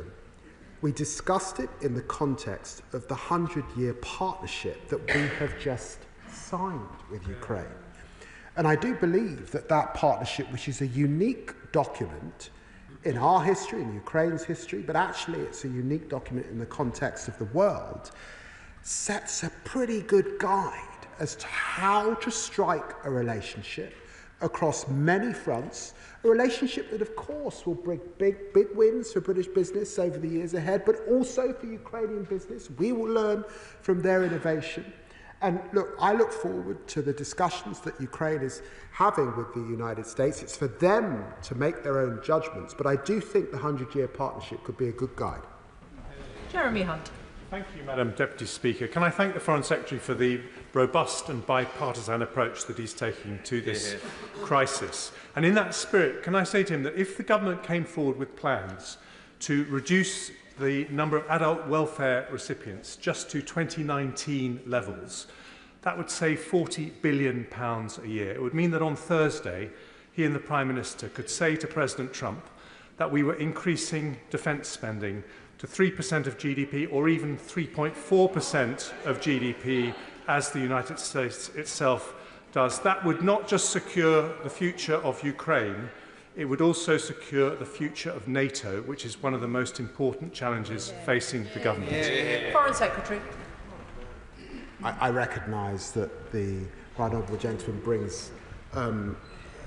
We discussed it in the context of the 100-year partnership that we have just signed with Ukraine. And I do believe that that partnership, which is a unique document in our history, in Ukraine's history, but actually it's a unique document in the context of the world, sets a pretty good guide as to how to strike a relationship across many fronts, a relationship that, of course, will bring big wins for British business over the years ahead, but also for Ukrainian business. We will learn from their innovation. And look, I look forward to the discussions that Ukraine is having with the United States. It's for them to make their own judgments, but I do think the 100-year partnership could be a good guide. Jeremy Hunt. Thank you, Madam Deputy Speaker. Can I thank the Foreign Secretary for the robust and bipartisan approach that he's taking to this crisis. And in that spirit, can I say to him that if the government came forward with plans to reduce the number of adult welfare recipients just to 2019 levels, that would save £40 billion a year. It would mean that on Thursday, he and the Prime Minister could say to President Trump that we were increasing defence spending to 3% of GDP or even 3.4% of GDP as the United States itself does. That would not just secure the future of Ukraine, it would also secure the future of NATO, which is one of the most important challenges facing the government. Foreign Secretary. I recognise that the right honourable gentleman brings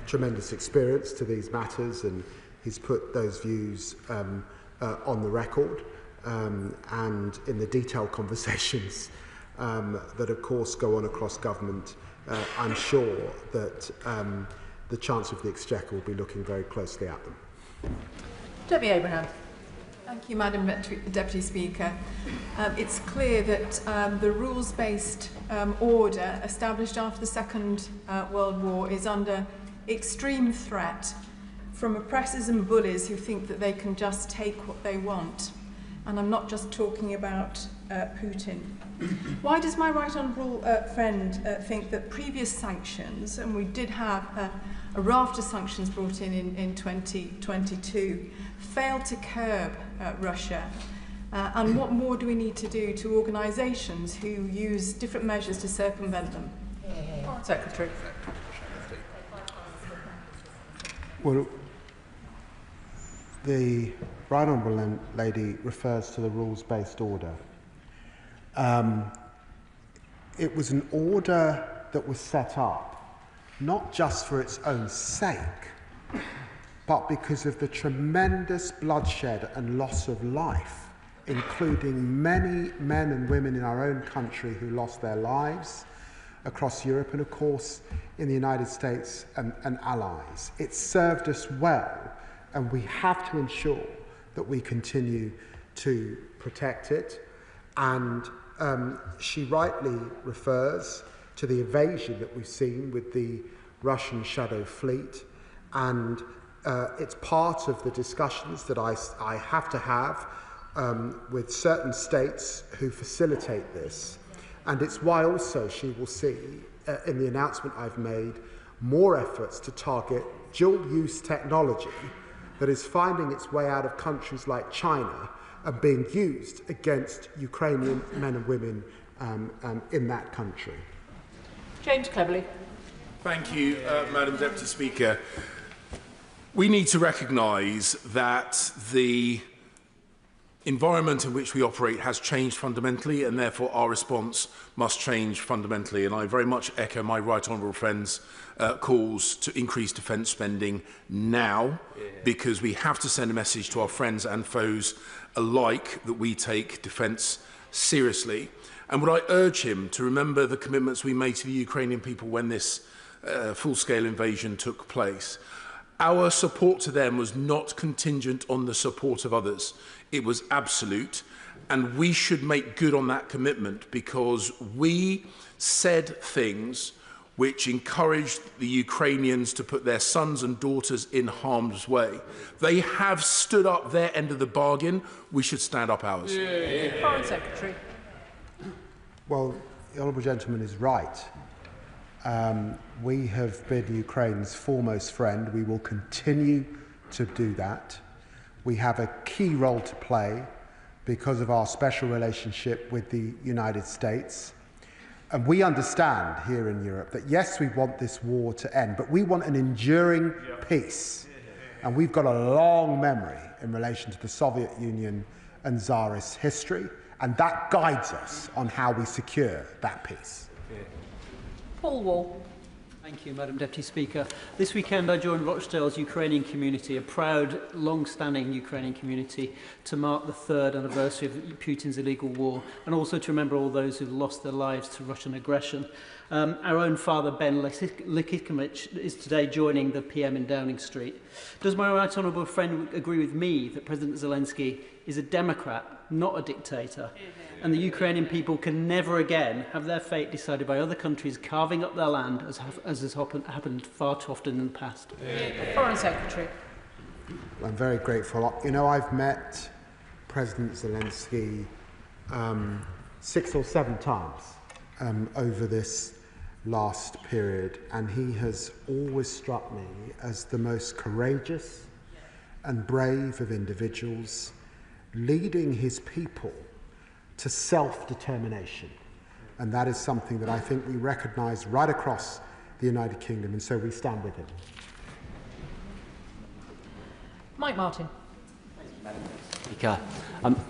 tremendous experience to these matters, and he's put those views on the record and in the detailed conversations that of course go on across government. I'm sure that the Chancellor of the Exchequer will be looking very closely at them. Debbie Abraham. Thank you, Madam Deputy Speaker. It's clear that the rules-based order established after the Second World War is under extreme threat from oppressors and bullies who think that they can just take what they want. And I'm not just talking about Putin. Why does my right honourable friend think that previous sanctions, and we did have a raft of sanctions brought in 2022, failed to curb Russia? And what more do we need to do to organisations who use different measures to circumvent them? Secretary. Well, the right honourable lady refers to the rules-based order. It was an order that was set up not just for its own sake, but because of the tremendous bloodshed and loss of life, including many men and women in our own country who lost their lives across Europe and, of course, in the United States and allies. It served us well, and we have to ensure that we continue to protect it. And she rightly refers to the invasion that we've seen with the Russian shadow fleet, and it's part of the discussions that I have to have with certain states who facilitate this. And it's why also she will see in the announcement I've made more efforts to target dual-use technology that is finding its way out of countries like China and being used against Ukrainian men and women in that country. James Cleverly. Thank you, Madam Deputy Speaker. We need to recognise that the environment in which we operate has changed fundamentally, and therefore our response must change fundamentally. And I very much echo my right honourable friend's calls to increase defence spending now, because we have to send a message to our friends and foes alike that we take defence seriously. And would I urge him to remember the commitments we made to the Ukrainian people when this full-scale invasion took place. Our support to them was not contingent on the support of others. It was absolute, and we should make good on that commitment, because we said things which encouraged the Ukrainians to put their sons and daughters in harm's way. They have stood up their end of the bargain. We should stand up ours. Foreign Secretary. Well, the honourable gentleman is right. We have been Ukraine's foremost friend. We will continue to do that. We have a key role to play because of our special relationship with the United States. And we understand here in Europe that, yes, we want this war to end, but we want an enduring peace. And we've got a long memory in relation to the Soviet Union and Tsarist history, and that guides us on how we secure that peace. Paul Wall. Thank you, Madam Deputy Speaker. This weekend I joined Rochdale's Ukrainian community, a proud, long-standing Ukrainian community, to mark the 3rd anniversary of Putin's illegal war, and also to remember all those who lost their lives to Russian aggression. Our own father, Ben Likikovich, is today joining the PM in Downing Street. Does my right honourable friend agree with me that President Zelensky is a democrat, not a dictator, and the Ukrainian people can never again have their fate decided by other countries carving up their land, as has happened far too often in the past? Foreign Secretary. I'm very grateful. You know, I've met President Zelensky 6 or 7 times over this last period, and he has always struck me as the most courageous and brave of individuals, leading his people to self-determination. And that is something that I think we recognise right across the United Kingdom, and so we stand with him. Mike Martin. Speaker,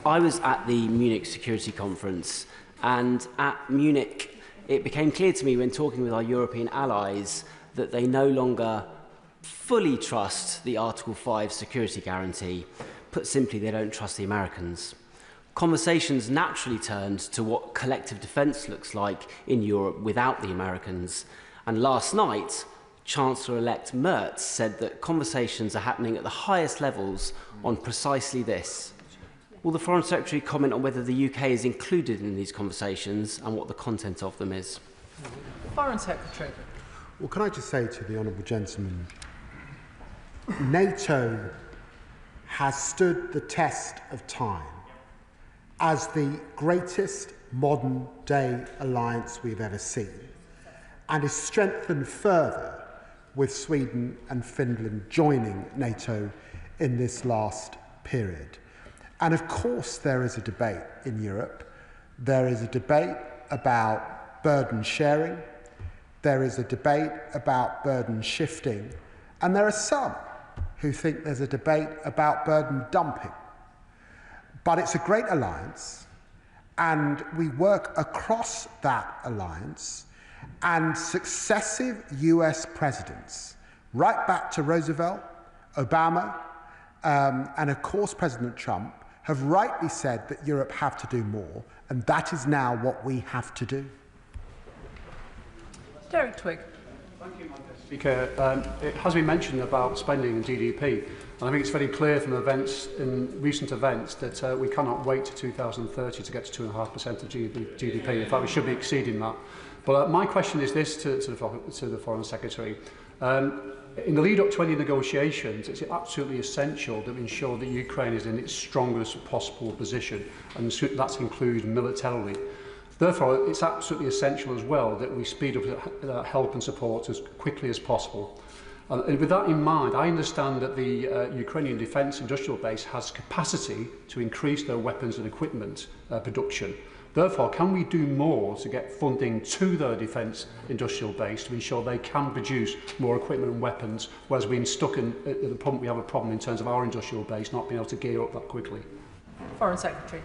I was at the Munich Security Conference, and at Munich it became clear to me when talking with our European allies that they no longer fully trust the Article 5 security guarantee. Put simply, they don't trust the Americans. Conversations naturally turned to what collective defence looks like in Europe without the Americans. And last night, Chancellor-elect Merz said that conversations are happening at the highest levels on precisely this. Will the Foreign Secretary comment on whether the UK is included in these conversations and what the content of them is? Foreign Secretary. Well, can I just say to the honourable gentleman, NATO has stood the test of time as the greatest modern-day alliance we've ever seen, and is strengthened further with Sweden and Finland joining NATO in this last period. And of course there is a debate in Europe. There is a debate about burden sharing, there is a debate about burden shifting, and there are some who think there's a debate about burden dumping. But it's a great alliance, and we work across that alliance, and successive US presidents, right back to Roosevelt, Obama, and of course President Trump, have rightly said that Europe have to do more, and that is now what we have to do. Derek Twigg. Thank you, Madam Speaker. It has been mentioned about spending and GDP, and I think it's very clear from recent events that we cannot wait to 2030 to get to 2.5% of GDP. In fact, we should be exceeding that. But my question is this to the Foreign Secretary. In the lead-up to any negotiations, it's absolutely essential that we ensure that Ukraine is in its strongest possible position, and that includes militarily. Therefore, it's absolutely essential as well that we speed up help and support as quickly as possible. And with that in mind, I understand that the Ukrainian defence industrial base has capacity to increase their weapons and equipment production. Therefore, can we do more to get funding to their defence industrial base to ensure they can produce more equipment and weapons, whereas we're stuck at the point we have a problem in terms of our industrial base not being able to gear up that quickly? Foreign Secretary.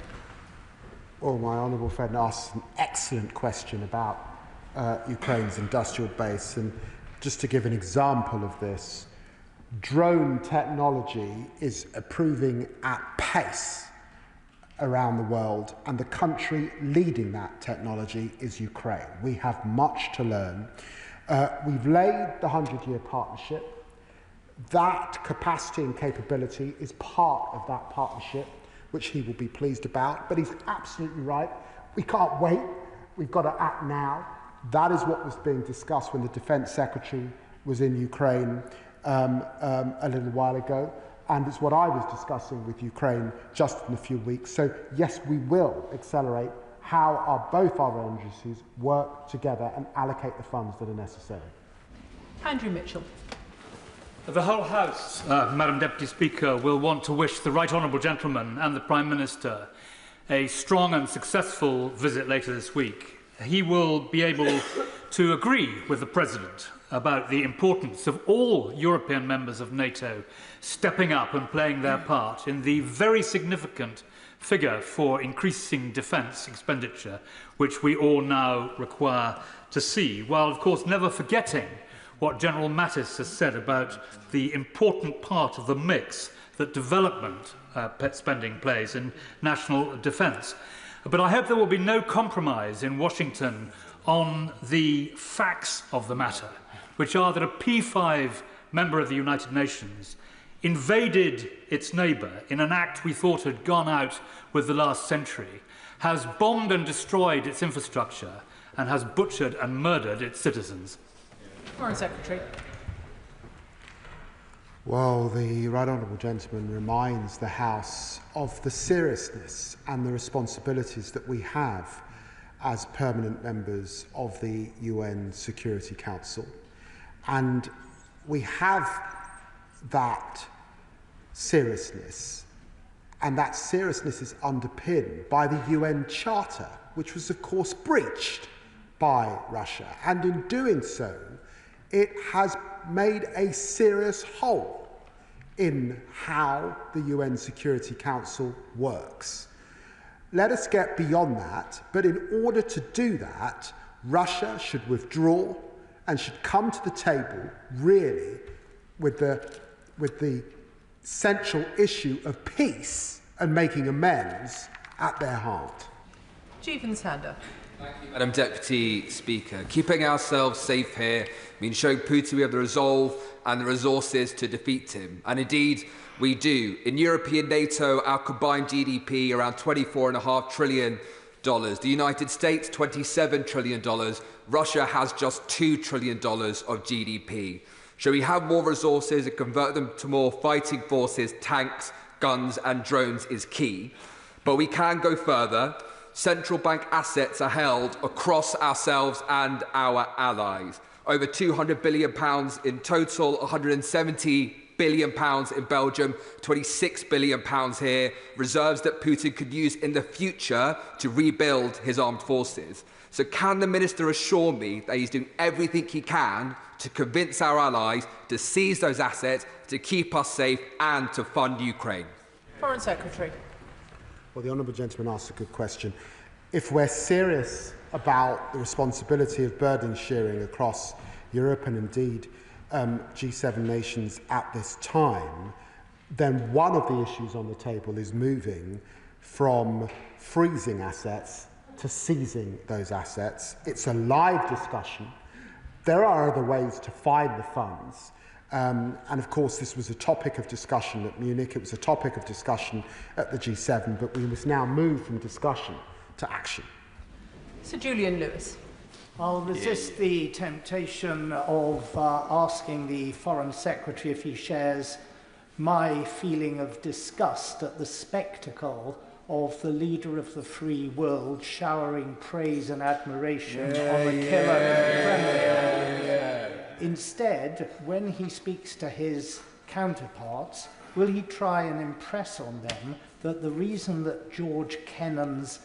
Well, my honourable friend asked an excellent question about Ukraine's industrial base, and just to give an example of this, drone technology is improving at pace around the world, and the country leading that technology is Ukraine. We have much to learn. We've laid the 100-year partnership. That capacity and capability is part of that partnership, which he will be pleased about. But he's absolutely right. We can't wait. We've got to act now. That is what was being discussed when the Defence Secretary was in Ukraine a little while ago. And it's what I was discussing with Ukraine just in a few weeks. So yes, we will accelerate how both our agencies work together and allocate the funds that are necessary. Andrew Mitchell. The whole House, Madam Deputy Speaker, will want to wish the Right Honourable Gentleman and the Prime Minister a strong and successful visit later this week. He will be able to agree with the President about the importance of all European members of NATO stepping up and playing their part in the very significant figure for increasing defence expenditure, which we all now require to see, while of course never forgetting what General Mattis has said about the important part of the mix that development spending plays in national defence. But I hope there will be no compromise in Washington on the facts of the matter, which are that a P5 member of the United Nations invaded its neighbour in an act we thought had gone out with the last century, has bombed and destroyed its infrastructure, and has butchered and murdered its citizens. Foreign Secretary. Well, the Right Honourable Gentleman reminds the House of the seriousness and the responsibilities that we have as permanent members of the UN Security Council. And we have that seriousness, and that seriousness is underpinned by the UN Charter, which was of course breached by Russia, and in doing so it has made a serious hole in how the UN Security Council works. Let us get beyond that, but in order to do that, Russia should withdraw and should come to the table really with the central issue of peace and making amends at their heart. Jeevan Sander. Thank you, Madam Deputy Speaker. Keeping ourselves safe here means showing Putin we have the resolve and the resources to defeat him. And indeed, we do. In European NATO, our combined GDP around $24.5 trillion. The United States, $27 trillion. Russia has just $2 trillion of GDP. Should we have more resources and convert them to more fighting forces, tanks, guns and drones is key. But we can go further. Central bank assets are held across ourselves and our allies. Over £200 billion in total, £170 billion in Belgium, £26 billion here, reserves that Putin could use in the future to rebuild his armed forces. So can the Minister assure me that he's doing everything he can to convince our allies to seize those assets, to keep us safe and to fund Ukraine? Foreign Secretary. Well, the honourable gentleman asked a good question. If we're serious about the responsibility of burden sharing across Europe and indeed G7 nations at this time, then one of the issues on the table is moving from freezing assets to seizing those assets. It's a live discussion. There are other ways to find the funds. And of course, this was a topic of discussion at Munich. It was a topic of discussion at the G7, but we must now move from discussion to action. Sir Julian Lewis. I'll resist the temptation of asking the Foreign Secretary if he shares my feeling of disgust at the spectacle of the leader of the free world showering praise and admiration on the killer Kremlin. Instead, when he speaks to his counterparts, will he try and impress on them that the reason that George Kennan's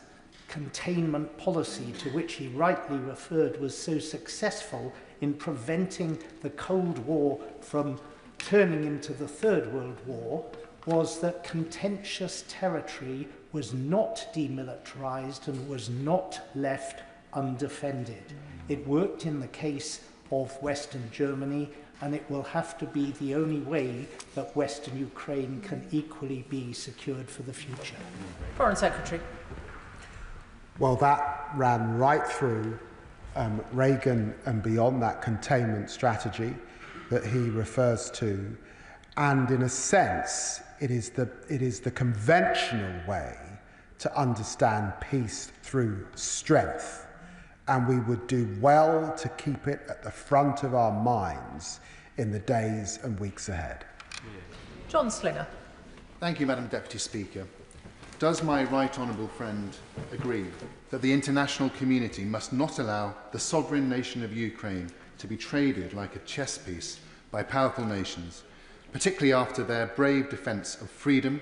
containment policy, to which he rightly referred, was so successful in preventing the Cold War from turning into the Third World War, was that contentious territory was not demilitarized and was not left undefended. It worked in the case of Western Germany, and it will have to be the only way that Western Ukraine can equally be secured for the future. Foreign Secretary. Well, that ran right through Reagan and beyond, that containment strategy that he refers to. And in a sense, it is the conventional way to understand peace through strength. And we would do well to keep it at the front of our minds in the days and weeks ahead. John Slinger. Thank you, Madam Deputy Speaker. Does my right honourable friend agree that the international community must not allow the sovereign nation of Ukraine to be traded like a chess piece by powerful nations, particularly after their brave defence of freedom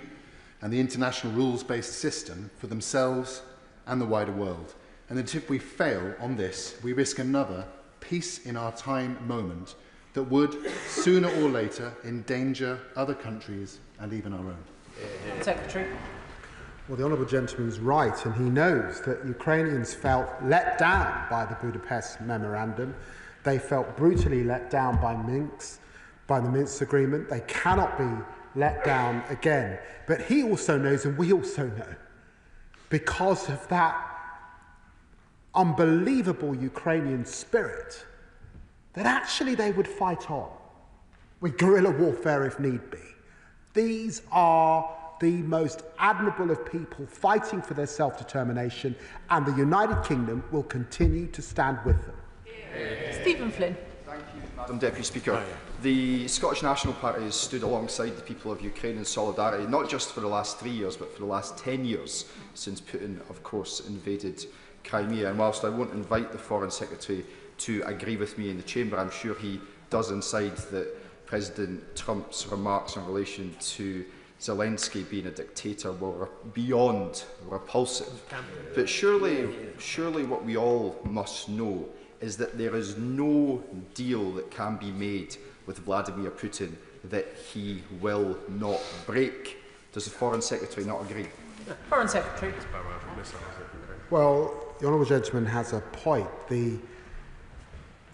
and the international rules-based system for themselves and the wider world? And that if we fail on this, we risk another peace in our time moment that would, sooner or later, endanger other countries and even our own. Secretary. Well, the honourable gentleman's right, and he knows that Ukrainians felt let down by the Budapest Memorandum. They felt brutally let down by the Minsk Agreement. They cannot be let down again. But he also knows, and we also know, because of that unbelievable Ukrainian spirit, that actually they would fight on with guerrilla warfare if need be. These are the most admirable of people fighting for their self-determination, and the United Kingdom will continue to stand with them. Stephen Flynn. Thank you, Madam Deputy Speaker. The Scottish National Party has stood alongside the people of Ukraine in solidarity, not just for the last 3 years, but for the last 10 years, since Putin, of course, invaded Crimea. And whilst I won't invite the Foreign Secretary to agree with me in the Chamber, I'm sure he does inside that President Trump's remarks in relation to Zelensky being a dictator were beyond repulsive. But surely what we all must know is that there is no deal that can be made with Vladimir Putin that he will not break. Does the Foreign Secretary not agree? Foreign Secretary. Well, the honourable gentleman has a point.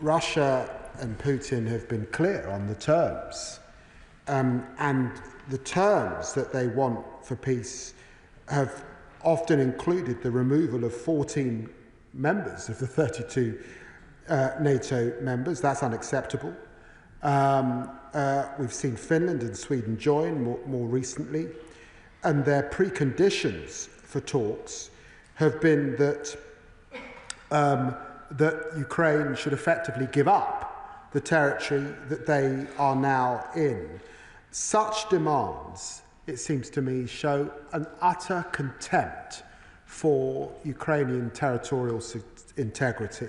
Russia and Putin have been clear on the terms, and the terms that they want for peace have often included the removal of 14 members of the 32 NATO members. That's unacceptable. We've seen Finland and Sweden join more recently, and their preconditions for talks have been that Ukraine should effectively give up the territory that they are now in. Such demands, it seems to me, show an utter contempt for Ukrainian territorial integrity.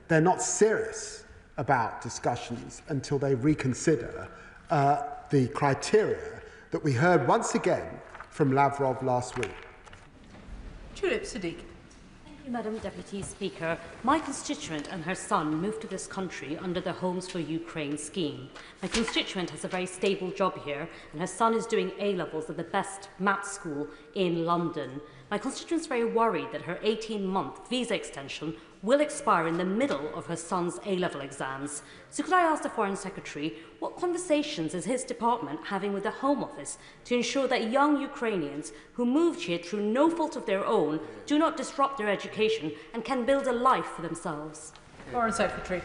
They're not serious about discussions until they reconsider the criteria that we heard once again from Lavrov last week. Tulip Siddiq. Thank you, Madam Deputy Speaker. My constituent and her son moved to this country under the Homes for Ukraine scheme. My constituent has a very stable job here, and her son is doing A-levels at the best maths school in London. My constituent is very worried that her 18-month visa extension will expire in the middle of her son's A-level exams. So could I ask the Foreign Secretary, what conversations is his department having with the Home Office to ensure that young Ukrainians who moved here through no fault of their own do not disrupt their education and can build a life for themselves? Foreign Secretary.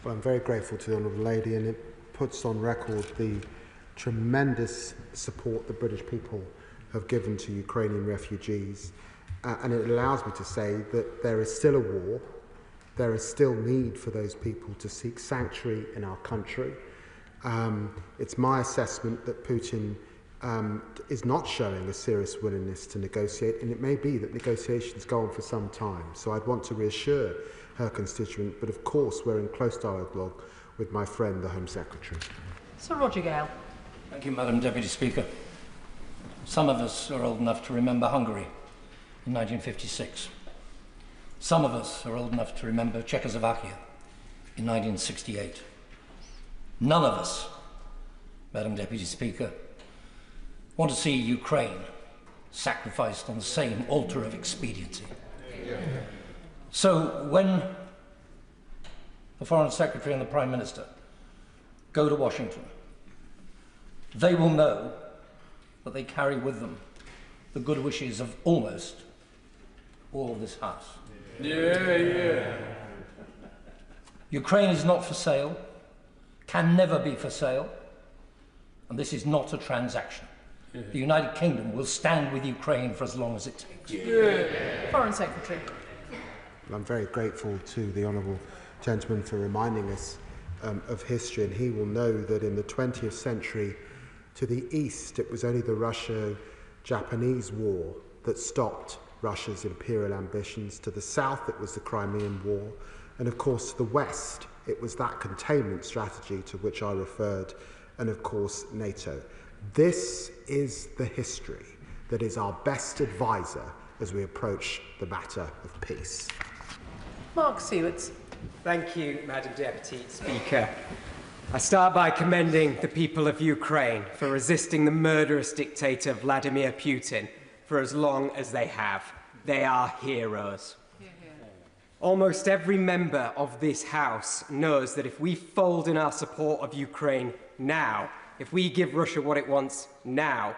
Well, I'm very grateful to the Honourable Lady, and it puts on record the tremendous support the British people have given to Ukrainian refugees. And it allows me to say that there is still a war, there is still need for those people to seek sanctuary in our country. It's my assessment that Putin is not showing a serious willingness to negotiate, and it may be that negotiations go on for some time. So I'd want to reassure her constituent, but of course we're in close dialogue with my friend, the Home Secretary. Sir Roger Gale. Thank you, Madam Deputy Speaker. Some of us are old enough to remember Hungary in 1956. Some of us are old enough to remember Czechoslovakia in 1968. None of us, Madam Deputy Speaker, want to see Ukraine sacrificed on the same altar of expediency. So when the Foreign Secretary and the Prime Minister go to Washington, they will know that they carry with them the good wishes of almost all of this House. Yeah. Ukraine is not for sale, can never be for sale, and this is not a transaction. Yeah. The United Kingdom will stand with Ukraine for as long as it takes. Yeah. Foreign Secretary. I'm very grateful to the Honourable Gentleman for reminding us of history, and he will know that in the 20th century, to the east, it was only the Russia-Japanese War that stopped Russia's imperial ambitions. To the south, it was the Crimean War. And of course, to the west, it was that containment strategy to which I referred, and of course, NATO. This is the history that is our best advisor as we approach the matter of peace. Mark Sewitz. Thank you, Madam Deputy Speaker. I start by commending the people of Ukraine for resisting the murderous dictator Vladimir Putin for as long as they have. They are heroes. Almost every member of this House knows that if we fold in our support of Ukraine now, if we give Russia what it wants now,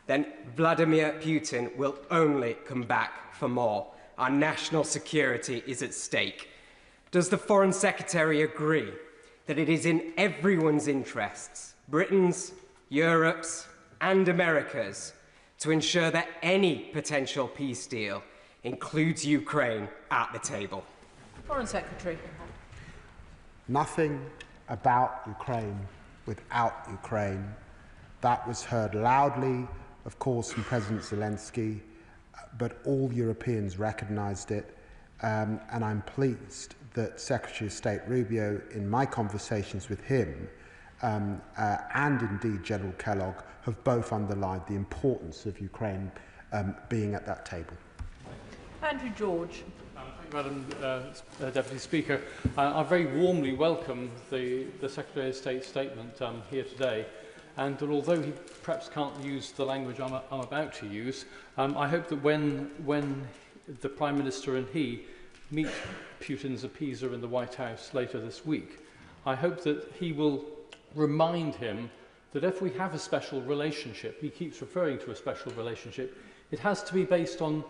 then Vladimir Putin will only come back for more. Our national security is at stake. Does the Foreign Secretary agree that it is in everyone's interests, Britain's, Europe's, and America's, to ensure that any potential peace deal includes Ukraine at the table? Foreign Secretary. Nothing about Ukraine without Ukraine. That was heard loudly, of course, from President Zelensky, but all Europeans recognized it, and I'm pleased that Secretary of State Rubio, in my conversations with him, and indeed General Kellogg, have both underlined the importance of Ukraine being at that table. Andrew George. Thank you, Madam Deputy Speaker. I very warmly welcome the Secretary of State's statement here today. And that although he perhaps can't use the language I'm about to use, I hope that when the Prime Minister and he meet Putin's appeaser in the White House later this week, I hope that he will remind him that if we have a special relationship, he keeps referring to a special relationship, it has to be based on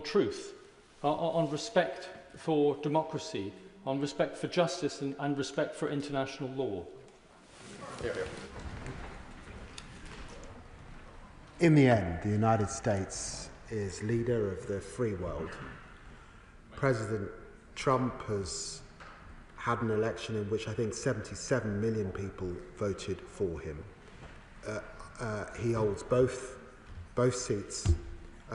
truth, on respect for democracy, on respect for justice and respect for international law. In the end, the United States is leader of the free world. President Trump has had an election in which I think 77 million people voted for him. He holds both seats,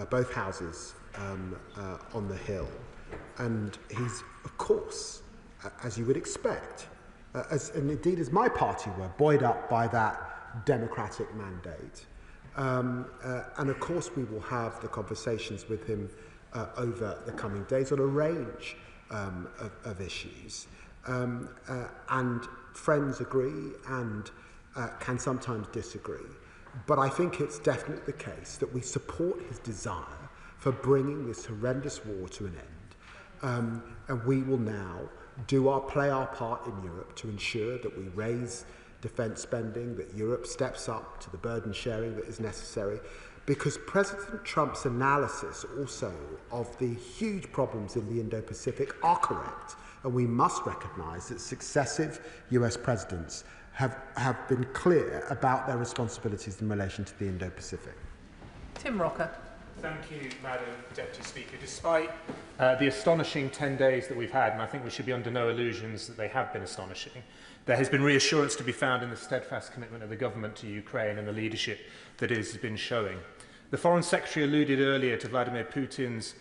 both houses on the Hill. And he's, of course, as you would expect, and indeed as my party were, buoyed up by that democratic mandate. And of course we will have the conversations with him over the coming days on a range of issues. And friends agree and can sometimes disagree. But I think it's definitely the case that we support his desire for bringing this horrendous war to an end. And we will now play our part in Europe to ensure that we raise defence spending, that Europe steps up to the burden sharing that is necessary, because President Trump's analysis also of the huge problems in the Indo-Pacific are correct, and we must recognise that successive US presidents have been clear about their responsibilities in relation to the Indo-Pacific. Tim Rocker. Thank you, Madam Deputy Speaker. Despite the astonishing 10 days that we've had, and I think we should be under no illusions that they have been astonishing, there has been reassurance to be found in the steadfast commitment of the government to Ukraine and the leadership that it has been showing. The Foreign Secretary alluded earlier to Vladimir Putin's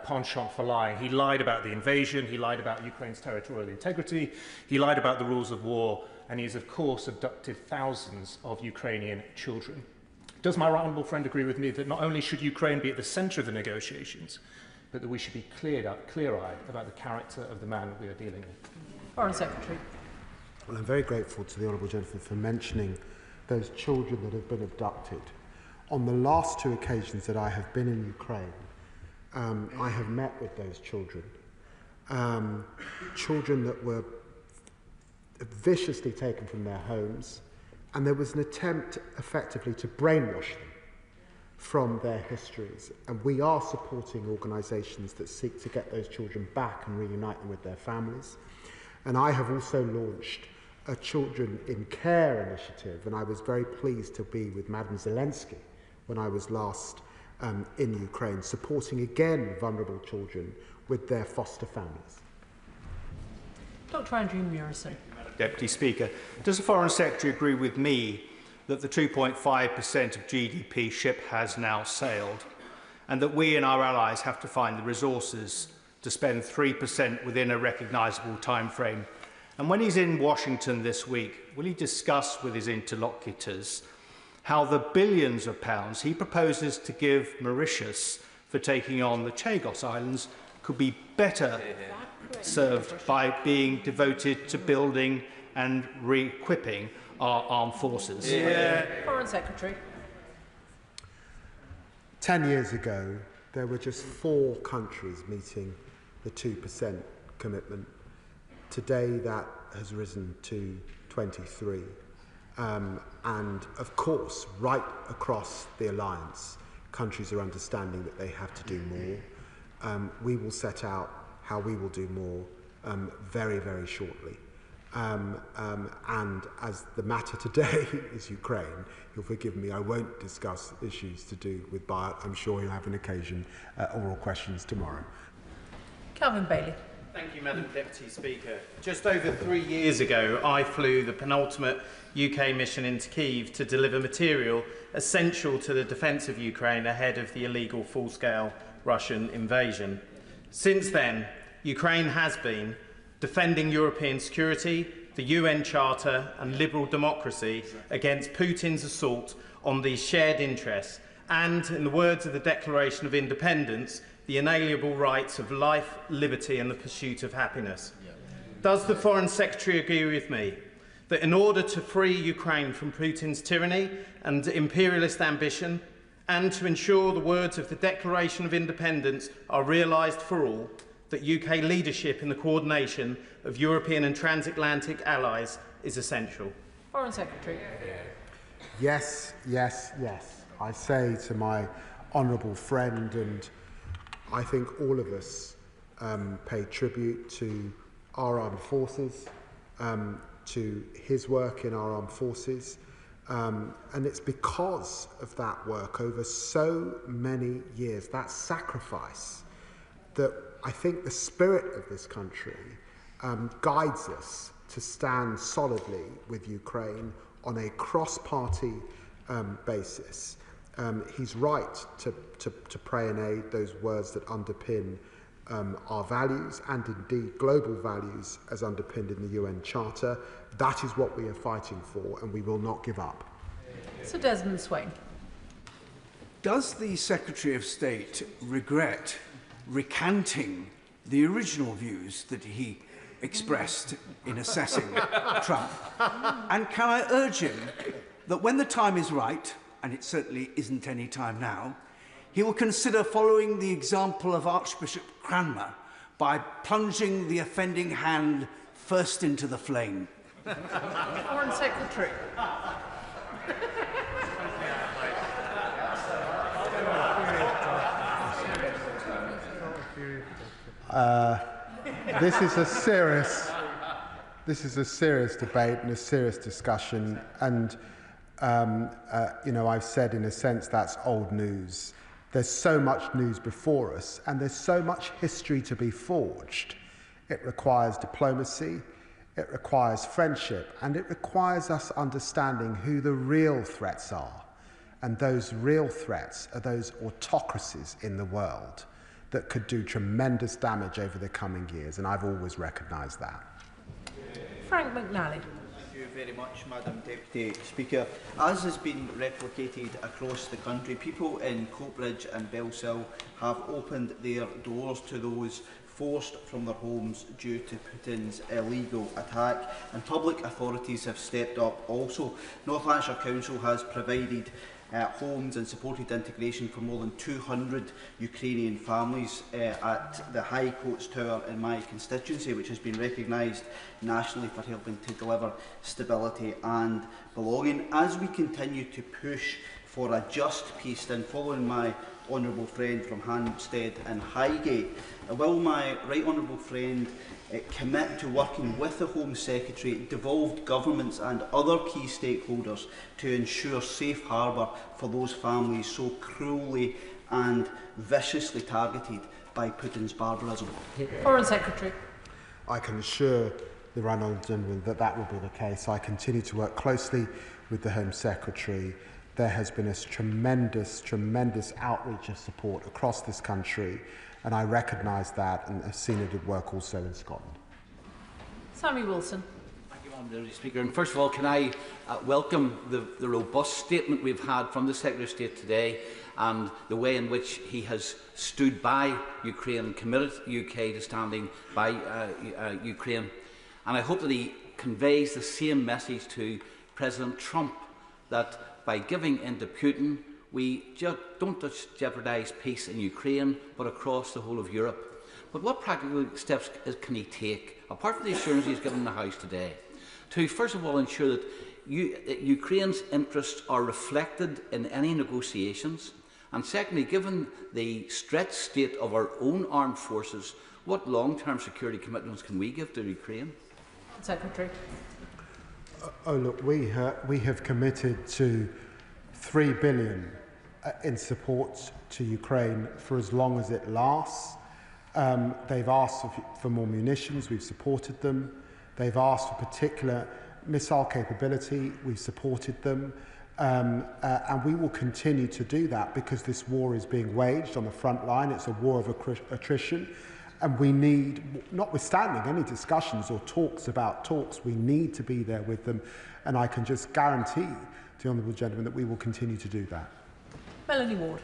penchant for lying. He lied about the invasion, he lied about Ukraine's territorial integrity, he lied about the rules of war, and he has, of course, abducted thousands of Ukrainian children. Does my right honourable friend agree with me that not only should Ukraine be at the centre of the negotiations, but that we should be clear-eyed about the character of the man that we are dealing with? Foreign Secretary. Well, I'm very grateful to the honourable gentleman for mentioning those children that have been abducted. On the last two occasions that I have been in Ukraine, I have met with those children. Children that were viciously taken from their homes, and there was an attempt effectively to brainwash them from their histories. And we are supporting organisations that seek to get those children back and reunite them with their families. And I have also launched a Children in Care initiative, and I was very pleased to be with Madam Zelensky when I was last in Ukraine, supporting again vulnerable children with their foster families. Dr. Andrew Murison. Deputy Speaker, does the Foreign Secretary agree with me that the 2.5% of GDP ship has now sailed, and that we and our allies have to find the resources to spend 3% within a recognisable timeframe? And when he's in Washington this week, will he discuss with his interlocutors how the billions of pounds he proposes to give Mauritius for taking on the Chagos Islands could be better served by being devoted to building and re-equipping our armed forces? Foreign Secretary. 10 years ago, there were just 4 countries meeting the 2% commitment. Today, that has risen to 23. And of course, right across the alliance, countries are understanding that they have to do more. We will set out how we will do more very, very shortly. And as the matter today is Ukraine, you'll forgive me, I won't discuss issues to do with Bayat. I'm sure he'll have an occasion, oral questions tomorrow. Calvin Bailey. Thank you, Madam Deputy Speaker. Just over 3 years ago, I flew the penultimate UK mission into Kyiv to deliver material essential to the defence of Ukraine ahead of the illegal full-scale Russian invasion. Since then, Ukraine has been defending European security, the UN Charter and liberal democracy against Putin's assault on these shared interests and, in the words of the Declaration of Independence, the inalienable rights of life, liberty and the pursuit of happiness. Does the Foreign Secretary agree with me that in order to free Ukraine from Putin's tyranny and imperialist ambition, and to ensure the words of the Declaration of Independence are realised for all, that UK leadership in the coordination of European and transatlantic allies is essential? Foreign Secretary. Yes, yes, yes. I say to my honourable friend, and I think all of us pay tribute to our armed forces, to his work in our armed forces, and it's because of that work over so many years, that sacrifice, that I think the spirit of this country guides us to stand solidly with Ukraine on a cross-party basis. He's right to pray and aid, those words that underpin our values and indeed global values as underpinned in the UN Charter. That is what we are fighting for, and we will not give up. Sir Desmond Swain. Does the Secretary of State regret recanting the original views that he expressed in assessing Trump? And can I urge him that when the time is right, and it certainly isn't any time now, he will consider following the example of Archbishop Cranmer by plunging the offending hand first into the flame? Foreign Secretary. This is a serious debate and a serious discussion, and you know, I've said in a sense that's old news. There's so much news before us, and there's so much history to be forged. It requires diplomacy, it requires friendship, and it requires us understanding who the real threats are. And those real threats are those autocracies in the world that could do tremendous damage over the coming years, and I've always recognised that. Frank McNally. Thank you very much, Madam Deputy Speaker. As has been replicated across the country, people in Coatbridge and Belsill have opened their doors to those forced from their homes due to Putin's illegal attack, and public authorities have stepped up also. North Lanarkshire Council has provided homes and supported integration for more than 200 Ukrainian families at the High Coats Tower in my constituency, which has been recognised nationally for helping to deliver stability and belonging. As we continue to push for a just peace, and following my honourable friend from Hampstead and Highgate, will my right honourable friend commit to working with the Home Secretary, devolved governments and other key stakeholders to ensure safe harbour for those families so cruelly and viciously targeted by Putin's barbarism? Foreign Secretary. I can assure the right honourable gentleman that that will be the case. I continue to work closely with the Home Secretary. There has been a tremendous outreach of support across this country, and I recognise that and have seen it at work also in Scotland. Sammy Wilson. Thank you, Madam Deputy Speaker. And first of all, can I welcome the robust statement we've had from the Secretary of State today, and the way in which he has stood by Ukraine and committed the UK to standing by Ukraine. And I hope that he conveys the same message to President Trump, that by giving in to Putin, we don't just jeopardise peace in Ukraine, but across the whole of Europe. But what practical steps can he take, apart from the assurance he's given in the House today, to first of all ensure that Ukraine's interests are reflected in any negotiations? And secondly, given the stretched state of our own armed forces, what long-term security commitments can we give to Ukraine? Secretary. Oh, look, we have committed to $3 billion in support to Ukraine for as long as it lasts. They've asked for more munitions, we've supported them. They've asked for particular missile capability, we've supported them. And we will continue to do that because this war is being waged on the front line. It's a war of attrition. And we need, notwithstanding any discussions or talks about talks, we need to be there with them. And I can just guarantee to the honourable gentleman that we will continue to do that. Melanie Ward.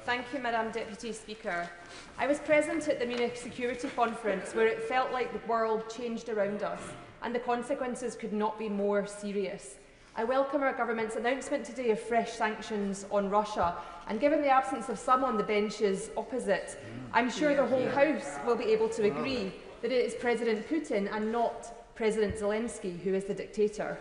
Thank you, Madam Deputy Speaker. I was present at the Munich Security Conference where it felt like the world changed around us and the consequences could not be more serious. I welcome our government's announcement today of fresh sanctions on Russia, and given the absence of some on the benches opposite, I'm sure the whole House will be able to agree that it is President Putin and not President Zelensky who is the dictator.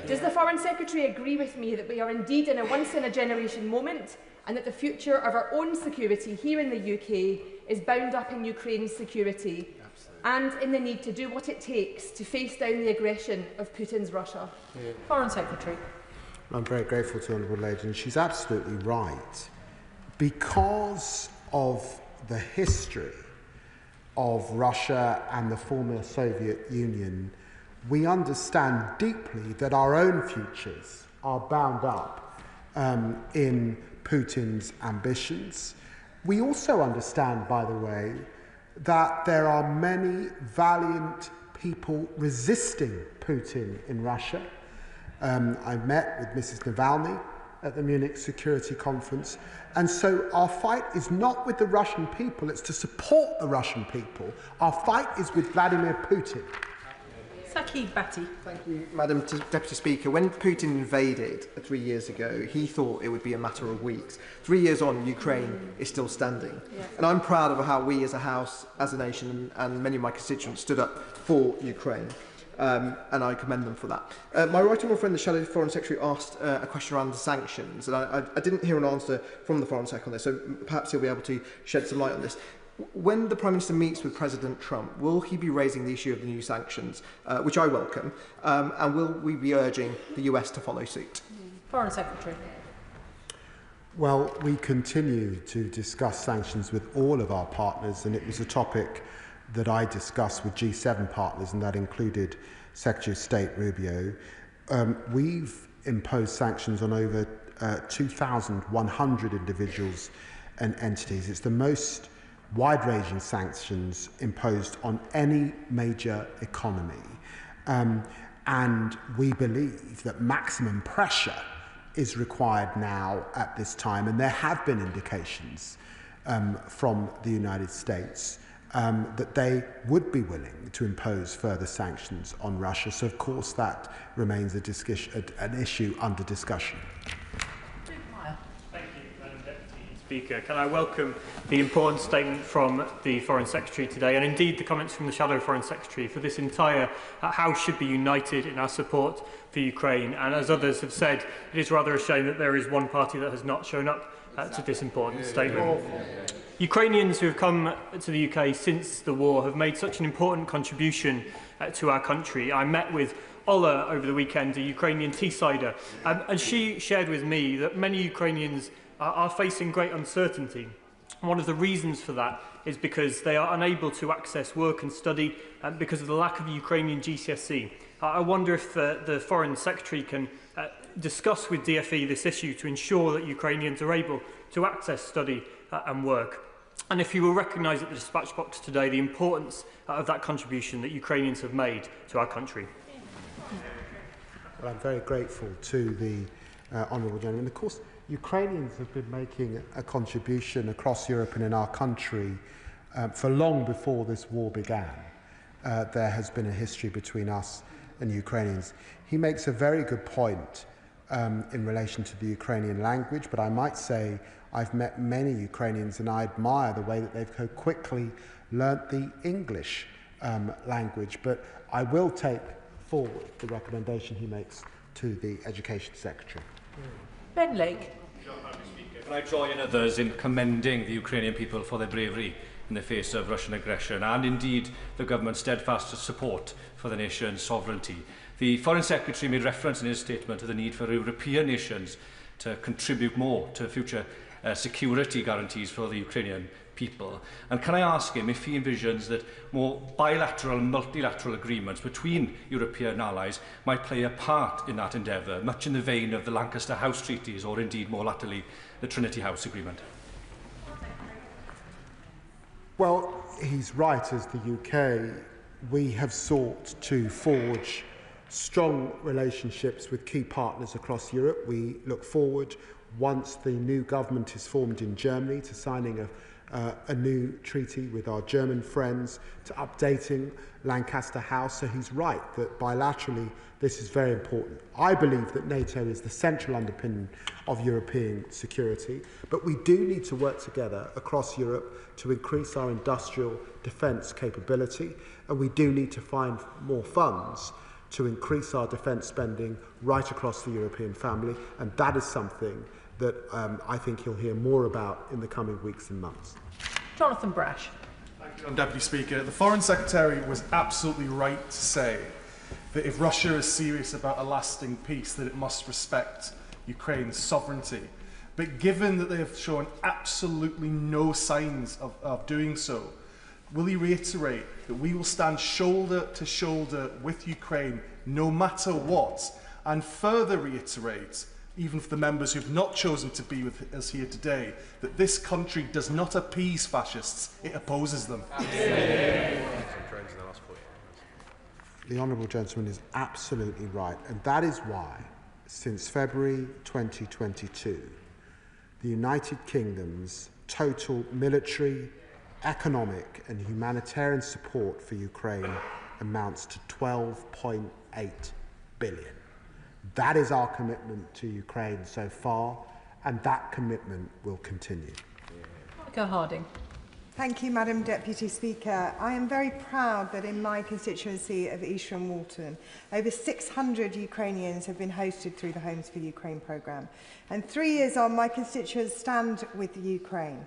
Does the Foreign Secretary agree with me that we are indeed in a once-in-a-generation moment and that the future of our own security here in the UK is bound up in Ukraine's security and in the need to do what it takes to face down the aggression of Putin's Russia? Foreign Secretary. I'm very grateful to the Honourable Lady, and she's absolutely right. Because of the history of Russia and the former Soviet Union, we understand deeply that our own futures are bound up in Putin's ambitions. We also understand, by the way, that there are many valiant people resisting Putin in Russia. I met with Mrs. Navalny at the Munich Security Conference, and so our fight is not with the Russian people, it's to support the Russian people. Our fight is with Vladimir Putin. Saki Batty. Thank you, Madam Deputy Speaker. When Putin invaded 3 years ago, he thought it would be a matter of weeks. 3 years on, Ukraine is still standing. Yeah. And I'm proud of how we as a House, as a nation, and many of my constituents stood up for Ukraine. And I commend them for that. My right honourable friend, the Shadow Foreign Secretary, asked a question around the sanctions, and I didn't hear an answer from the Foreign Secretary on this, so perhaps he'll be able to shed some light on this. When the Prime Minister meets with President Trump, will he be raising the issue of the new sanctions, which I welcome, and will we be urging the US to follow suit? Foreign Secretary. Well, we continue to discuss sanctions with all of our partners, and it was a topic that I discussed with G7 partners, and that included Secretary of State Rubio. We've imposed sanctions on over 2,100 individuals and entities. It's the most wide-ranging sanctions imposed on any major economy. And we believe that maximum pressure is required now at this time, and there have been indications from the United States that they would be willing to impose further sanctions on Russia. So, of course, that remains an issue under discussion. Thank you, Madam Deputy Speaker. Can I welcome the important statement from the Foreign Secretary today, and indeed the comments from the Shadow Foreign Secretary, for this entire House should be united in our support for Ukraine. And as others have said, it is rather a shame that there is one party that has not shown up to this important statement. Ukrainians who have come to the UK since the war have made such an important contribution to our country. I met with Ola over the weekend, a Ukrainian Teessider, and she shared with me that many Ukrainians are facing great uncertainty. One of the reasons for that is because they are unable to access work and study because of the lack of Ukrainian GCSE. I wonder if the Foreign Secretary can discuss with DFE this issue to ensure that Ukrainians are able to access study and work. And if you will recognise at the dispatch box today the importance of that contribution that Ukrainians have made to our country. Well, I'm very grateful to the honourable gentleman. Of course, Ukrainians have been making a contribution across Europe and in our country for long before this war began. There has been a history between us and Ukrainians. He makes a very good point in relation to the Ukrainian language, but I might say I've met many Ukrainians and I admire the way that they've so quickly learnt the English language. But I will take forward the recommendation he makes to the Education Secretary. Ben Lake. Can I join others in commending the Ukrainian people for their bravery in the face of Russian aggression, and indeed the government's steadfast support for the nation's sovereignty. The Foreign Secretary made reference in his statement to the need for European nations to contribute more to future security guarantees for the Ukrainian people. And can I ask him if he envisions that more bilateral and multilateral agreements between European allies might play a part in that endeavour, much in the vein of the Lancaster House treaties, or indeed more latterly the Trinity House Agreement? Well, he's right, as the UK, we have sought to forge strong relationships with key partners across Europe. We look forward, once the new government is formed in Germany, to signing a new treaty with our German friends, to updating Lancaster House. So he's right that bilaterally this is very important. I believe that NATO is the central underpinning of European security, but we do need to work together across Europe to increase our industrial defence capability, and we do need to find more funds to increase our defence spending right across the European family, and that is something that I think you'll hear more about in the coming weeks and months. Jonathan Brash. Thank you, Madam Deputy Speaker. The Foreign Secretary was absolutely right to say that if Russia is serious about a lasting peace, that it must respect Ukraine's sovereignty. But given that they have shown absolutely no signs of doing so, will he reiterate that we will stand shoulder to shoulder with Ukraine no matter what, and further reiterate, even for the members who have not chosen to be with us here today, that this country does not appease fascists, it opposes them? The Honourable Gentleman is absolutely right, and that is why, since February 2022, the United Kingdom's total military, economic and humanitarian support for Ukraine amounts to 12.8 billion. That is our commitment to Ukraine so far, and that commitment will continue. Monica Harding. Thank you, Madam Deputy Speaker. I am very proud that in my constituency of Eastern Walton, over 600 Ukrainians have been hosted through the Homes for Ukraine programme. And 3 years on, my constituents stand with Ukraine.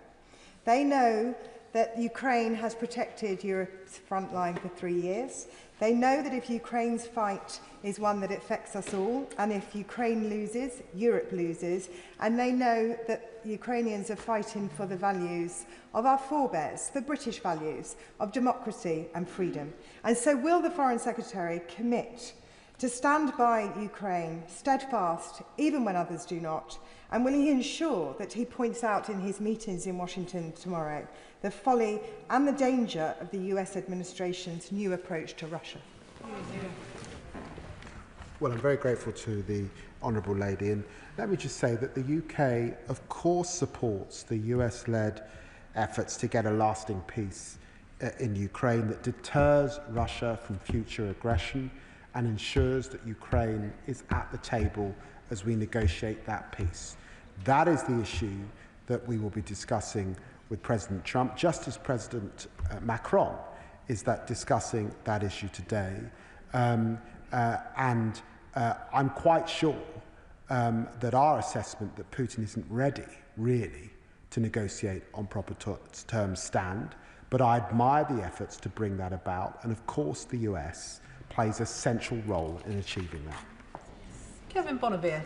They know that Ukraine has protected Europe's front line for 3 years. They know that if Ukraine's fight is one that affects us all, and if Ukraine loses, Europe loses, and they know that Ukrainians are fighting for the values of our forebears, the British values of democracy and freedom. And so will the Foreign Secretary commit to stand by Ukraine, steadfast, even when others do not, and will he ensure that he points out in his meetings in Washington tomorrow the folly and the danger of the US administration's new approach to Russia? Well, I'm very grateful to the Honourable Lady, and let me just say that the UK, of course, supports the US-led efforts to get a lasting peace in Ukraine that deters Russia from future aggression and ensures that Ukraine is at the table as we negotiate that peace. That is the issue that we will be discussing with President Trump, just as President Macron is discussing that issue today. I'm quite sure that our assessment that Putin isn't ready, really, to negotiate on proper terms stand, but I admire the efforts to bring that about, and of course the US plays a central role in achieving that. Kevin Bonavere.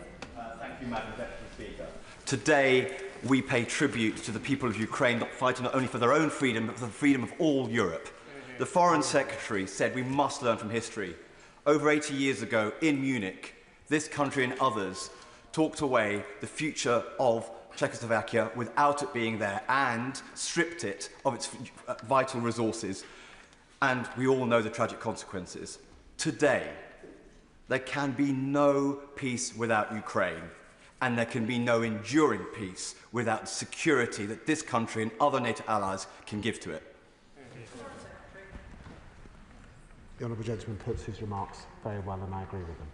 Thank you, Madam Deputy Speaker. Today, we pay tribute to the people of Ukraine fighting not only for their own freedom, but for the freedom of all Europe. The Foreign Secretary said we must learn from history. Over 80 years ago, in Munich, this country and others talked away the future of Czechoslovakia without it being there and stripped it of its vital resources. And we all know the tragic consequences. Today, there can be no peace without Ukraine, and there can be no enduring peace without the security that this country and other NATO allies can give to it. The Honourable Gentleman puts his remarks very well, and I agree with them.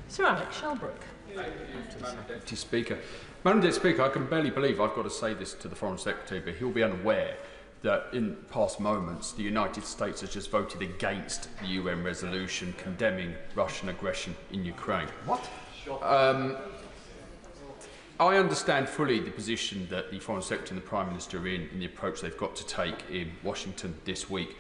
Sir Alex Shelbrooke. Madam Deputy Speaker. Madam Deputy Speaker, I can barely believe I've got to say this to the Foreign Secretary, but he'll be unaware that in past moments the United States has just voted against the UN resolution condemning Russian aggression in Ukraine. What? I understand fully the position that the Foreign Secretary and the Prime Minister are in the approach they've got to take in Washington this week.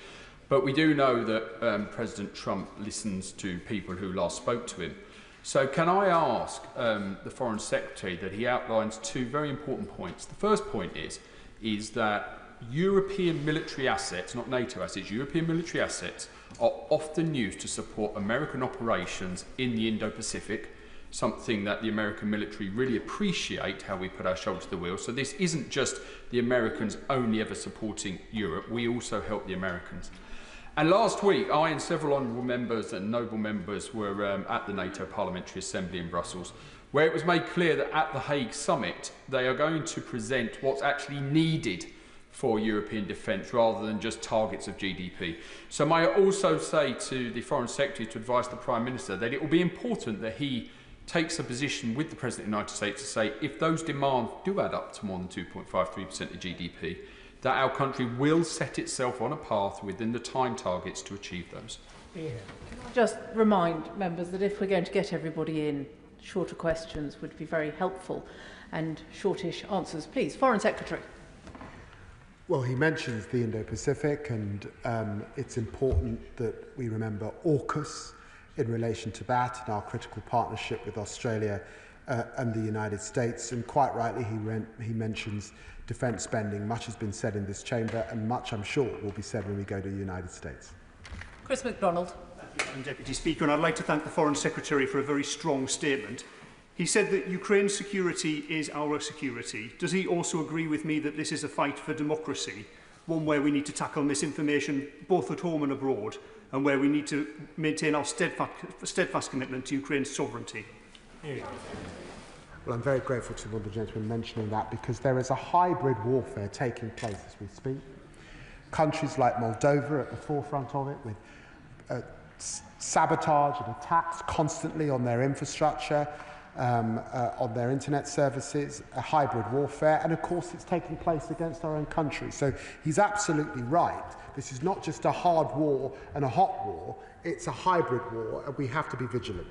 But we do know that President Trump listens to people who last spoke to him. So can I ask the Foreign Secretary that he outlines two very important points. The first point is that European military assets, not NATO assets, European military assets are often used to support American operations in the Indo-Pacific. something that the American military really appreciate, how we put our shoulder to the wheel. So this isn't just the Americans only ever supporting Europe, we also help the Americans. And last week, I and several honourable members and noble members were at the NATO Parliamentary Assembly in Brussels, where it was made clear that at the Hague Summit, they are going to present what's actually needed for European defence rather than just targets of GDP. So may I also say to the Foreign Secretary to advise the Prime Minister that it will be important that he takes a position with the President of the United States to say if those demands do add up to more than 2.53% of GDP, that our country will set itself on a path within the time targets to achieve those. Can I just remind members that if we're going to get everybody in, shorter questions would be very helpful, and shortish answers, please. Foreign Secretary. Well, he mentions the Indo-Pacific, and it's important that we remember AUKUS in relation to that and our critical partnership with Australia and the United States. And quite rightly, he mentions defence spending. Much has been said in this chamber, and much, I'm sure, will be said when we go to the United States. Chris MacDonald. Thank you, Madam Deputy Speaker, and I'd like to thank the Foreign Secretary for a very strong statement. He said that Ukraine's security is our security. Does he also agree with me that this is a fight for democracy, one where we need to tackle misinformation both at home and abroad, and where we need to maintain our steadfast commitment to Ukraine's sovereignty? Well, I'm very grateful to the gentleman mentioning that, because there is a hybrid warfare taking place as we speak. Countries like Moldova are at the forefront of it, with sabotage and attacks constantly on their infrastructure, on their internet services, a hybrid warfare, and of course it's taking place against our own country. So he's absolutely right. This is not just a hard war and a hot war, it's a hybrid war, and we have to be vigilant.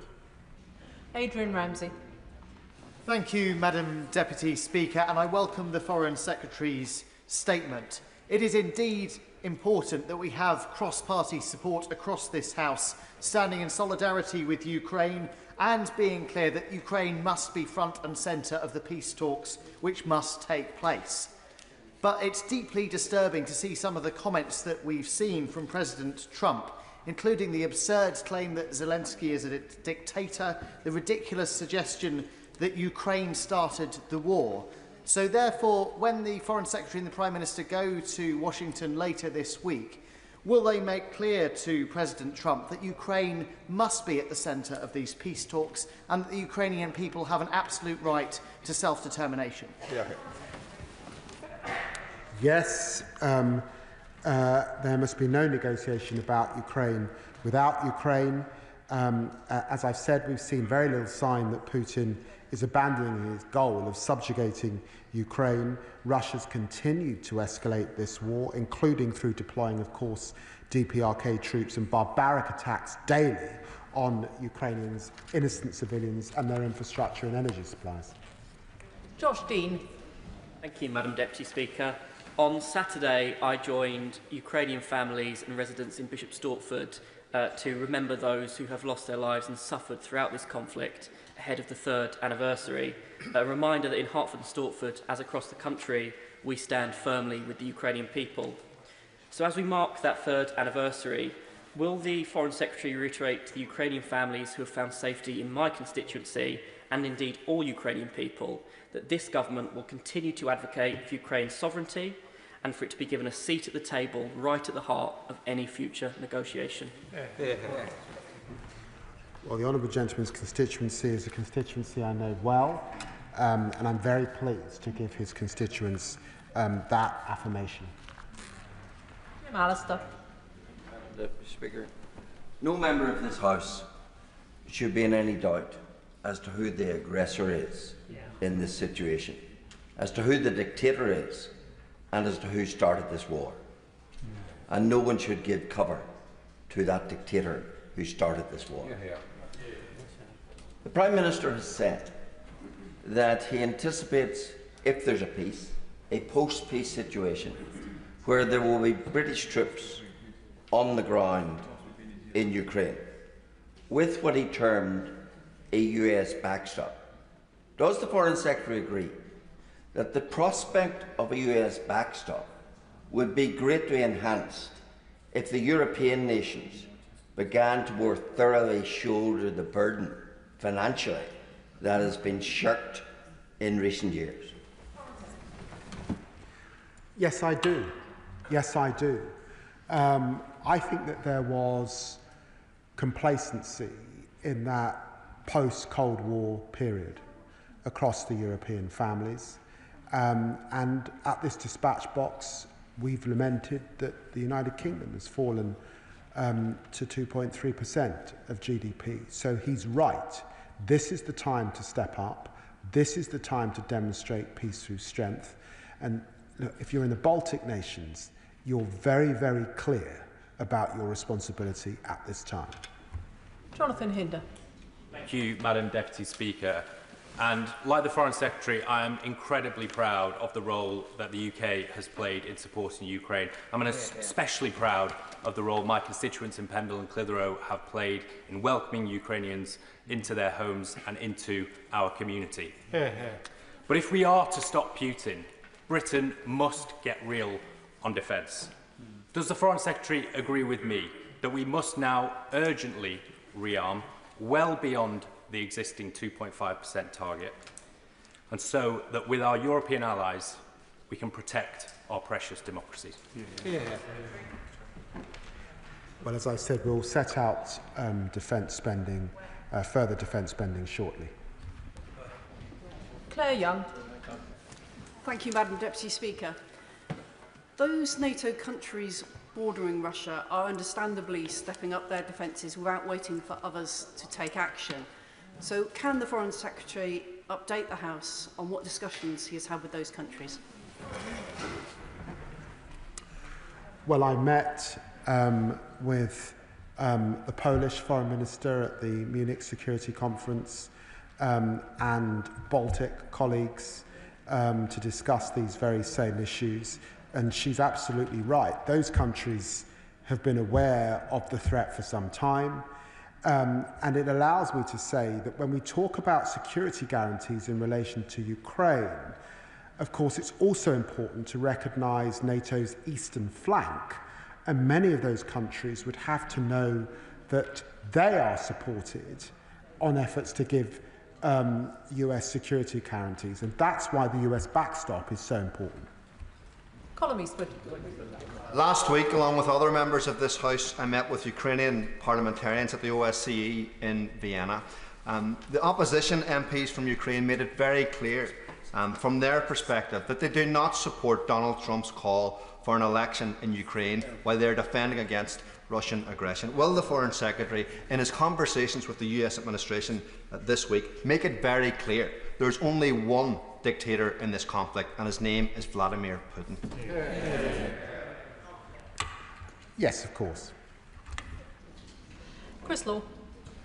Adrian Ramsey. Thank you, Madam Deputy Speaker, and I welcome the Foreign Secretary's statement. It is indeed important that we have cross-party support across this House, standing in solidarity with Ukraine and being clear that Ukraine must be front and centre of the peace talks which must take place. But it's deeply disturbing to see some of the comments that we've seen from President Trump, including the absurd claim that Zelensky is a dictator, the ridiculous suggestion that Ukraine started the war. So therefore, when the Foreign Secretary and the Prime Minister go to Washington later this week, will they make clear to President Trump that Ukraine must be at the centre of these peace talks and that the Ukrainian people have an absolute right to self-determination? Yes, there must be no negotiation about Ukraine without Ukraine. As I've said, we've seen very little sign that Putin is abandoning his goal of subjugating Ukraine. Russia's continued to escalate this war, including through deploying, of course, DPRK troops and barbaric attacks daily on Ukrainians, innocent civilians, and their infrastructure and energy supplies. Josh Dean. Thank you, Madam Deputy Speaker. On Saturday, I joined Ukrainian families and residents in Bishop Stortford to remember those who have lost their lives and suffered throughout this conflict ahead of the 3rd anniversary. A reminder that in Hertford and Stortford, as across the country, we stand firmly with the Ukrainian people. So as we mark that 3rd anniversary, will the Foreign Secretary reiterate to the Ukrainian families who have found safety in my constituency, and indeed all Ukrainian people, that this government will continue to advocate for Ukraine's sovereignty and for it to be given a seat at the table right at the heart of any future negotiation? Well, the honourable gentleman's constituency is a constituency I know well, and I'm very pleased to give his constituents that affirmation. Alistair. Deputy Speaker, no member of this House should be in any doubt as to who the aggressor is in this situation, as to who the dictator is, and as to who started this war. And no one should give cover to that dictator who started this war. The Prime Minister has said that he anticipates, if there's a peace, a post-peace situation, where there will be British troops on the ground in Ukraine, with what he termed a US backstop. Does the Foreign Secretary agree that the prospect of a US backstop would be greatly enhanced if the European nations began to more thoroughly shoulder the burden financially that has been shirked in recent years? Yes, I do. Yes, I do. I think that there was complacency in that post-Cold War period across the European families. And at this dispatch box, we've lamented that the United Kingdom has fallen to 2.3% of GDP. So he's right. This is the time to step up. This is the time to demonstrate peace through strength. And look, if you're in the Baltic nations, you're very, very clear about your responsibility at this time. Jonathan Hinder. Thank you, Madam Deputy Speaker. And like the Foreign Secretary, I am incredibly proud of the role that the UK has played in supporting Ukraine. I'm especially proud of the role my constituents in Pendle and Clitheroe have played in welcoming Ukrainians into their homes and into our community. But if we are to stop Putin, Britain must get real on defence. Does the Foreign Secretary agree with me that we must now urgently rearm well beyond the existing 2.5% target, and so that with our European allies we can protect our precious democracies? Well, as I said, we'll set out defence spending, further defence spending shortly. Claire Young. Thank you, Madam Deputy Speaker. Those NATO countries bordering Russia are understandably stepping up their defences without waiting for others to take action. So can the Foreign Secretary update the House on what discussions he has had with those countries? Well, I met with the Polish Foreign Minister at the Munich Security Conference and Baltic colleagues to discuss these very same issues. And she's absolutely right. Those countries have been aware of the threat for some time. And it allows me to say that when we talk about security guarantees in relation to Ukraine, of course, it's also important to recognise NATO's eastern flank. And many of those countries would have to know that they are supported on efforts to give US security guarantees. And that's why the US backstop is so important. Colin Eastwood. Last week, along with other members of this House, I met with Ukrainian parliamentarians at the OSCE in Vienna. The opposition MPs from Ukraine made it very clear from their perspective that they do not support Donald Trump's call for an election in Ukraine while they're defending against Russian aggression. Will the Foreign Secretary, in his conversations with the US administration this week, make it very clear there's only one dictator in this conflict, and his name is Vladimir Putin? Yes, of course. Chris Law.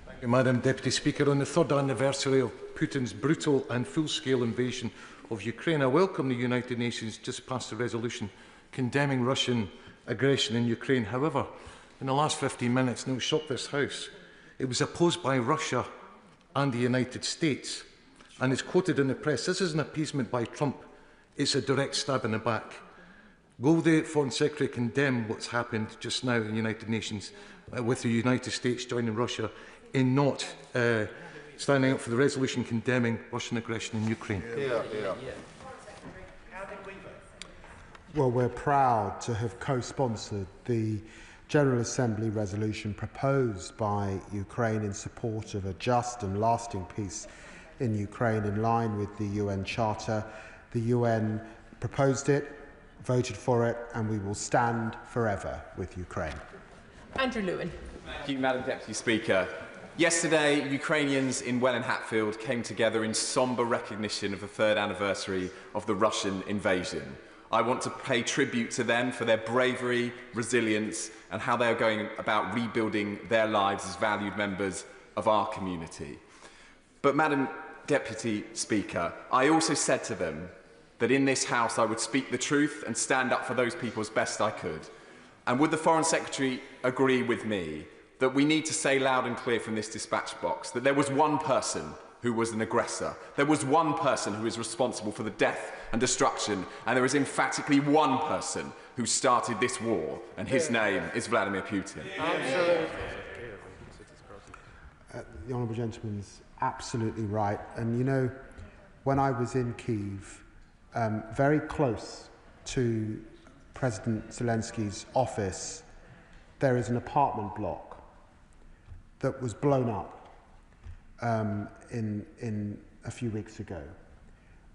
Thank you, Madam Deputy Speaker. On the third anniversary of Putin's brutal and full-scale invasion of Ukraine, I welcome the United Nations just passed a resolution condemning Russian aggression in Ukraine. However, in the last 15 minutes, and it shocked this House, it was opposed by Russia and the United States. And it's quoted in the press, this is an appeasement by Trump. It's a direct stab in the back. Will the Foreign Secretary condemn what's happened just now in the United Nations with the United States joining Russia in not standing up for the resolution condemning Russian aggression in Ukraine? Well, we're proud to have co-sponsored the General Assembly resolution proposed by Ukraine in support of a just and lasting peace in Ukraine, in line with the UN Charter. The UN proposed it, voted for it, and we will stand forever with Ukraine. Andrew Lewin. Thank you, Madam Deputy Speaker. Yesterday, Ukrainians in Welwyn Hatfield came together in sombre recognition of the third anniversary of the Russian invasion. I want to pay tribute to them for their bravery, resilience, and how they are going about rebuilding their lives as valued members of our community. But, Madam Deputy Speaker, I also said to them that in this House I would speak the truth and stand up for those people as best I could. And would the Foreign Secretary agree with me that we need to say loud and clear from this dispatch box that there was one person who was an aggressor, there was one person who is responsible for the death and destruction, and there is emphatically one person who started this war, and his name is Vladimir Putin? The honourable gentleman's absolutely right. And you know, when I was in Kyiv, very close to President Zelensky's office, there is an apartment block that was blown up in a few weeks ago,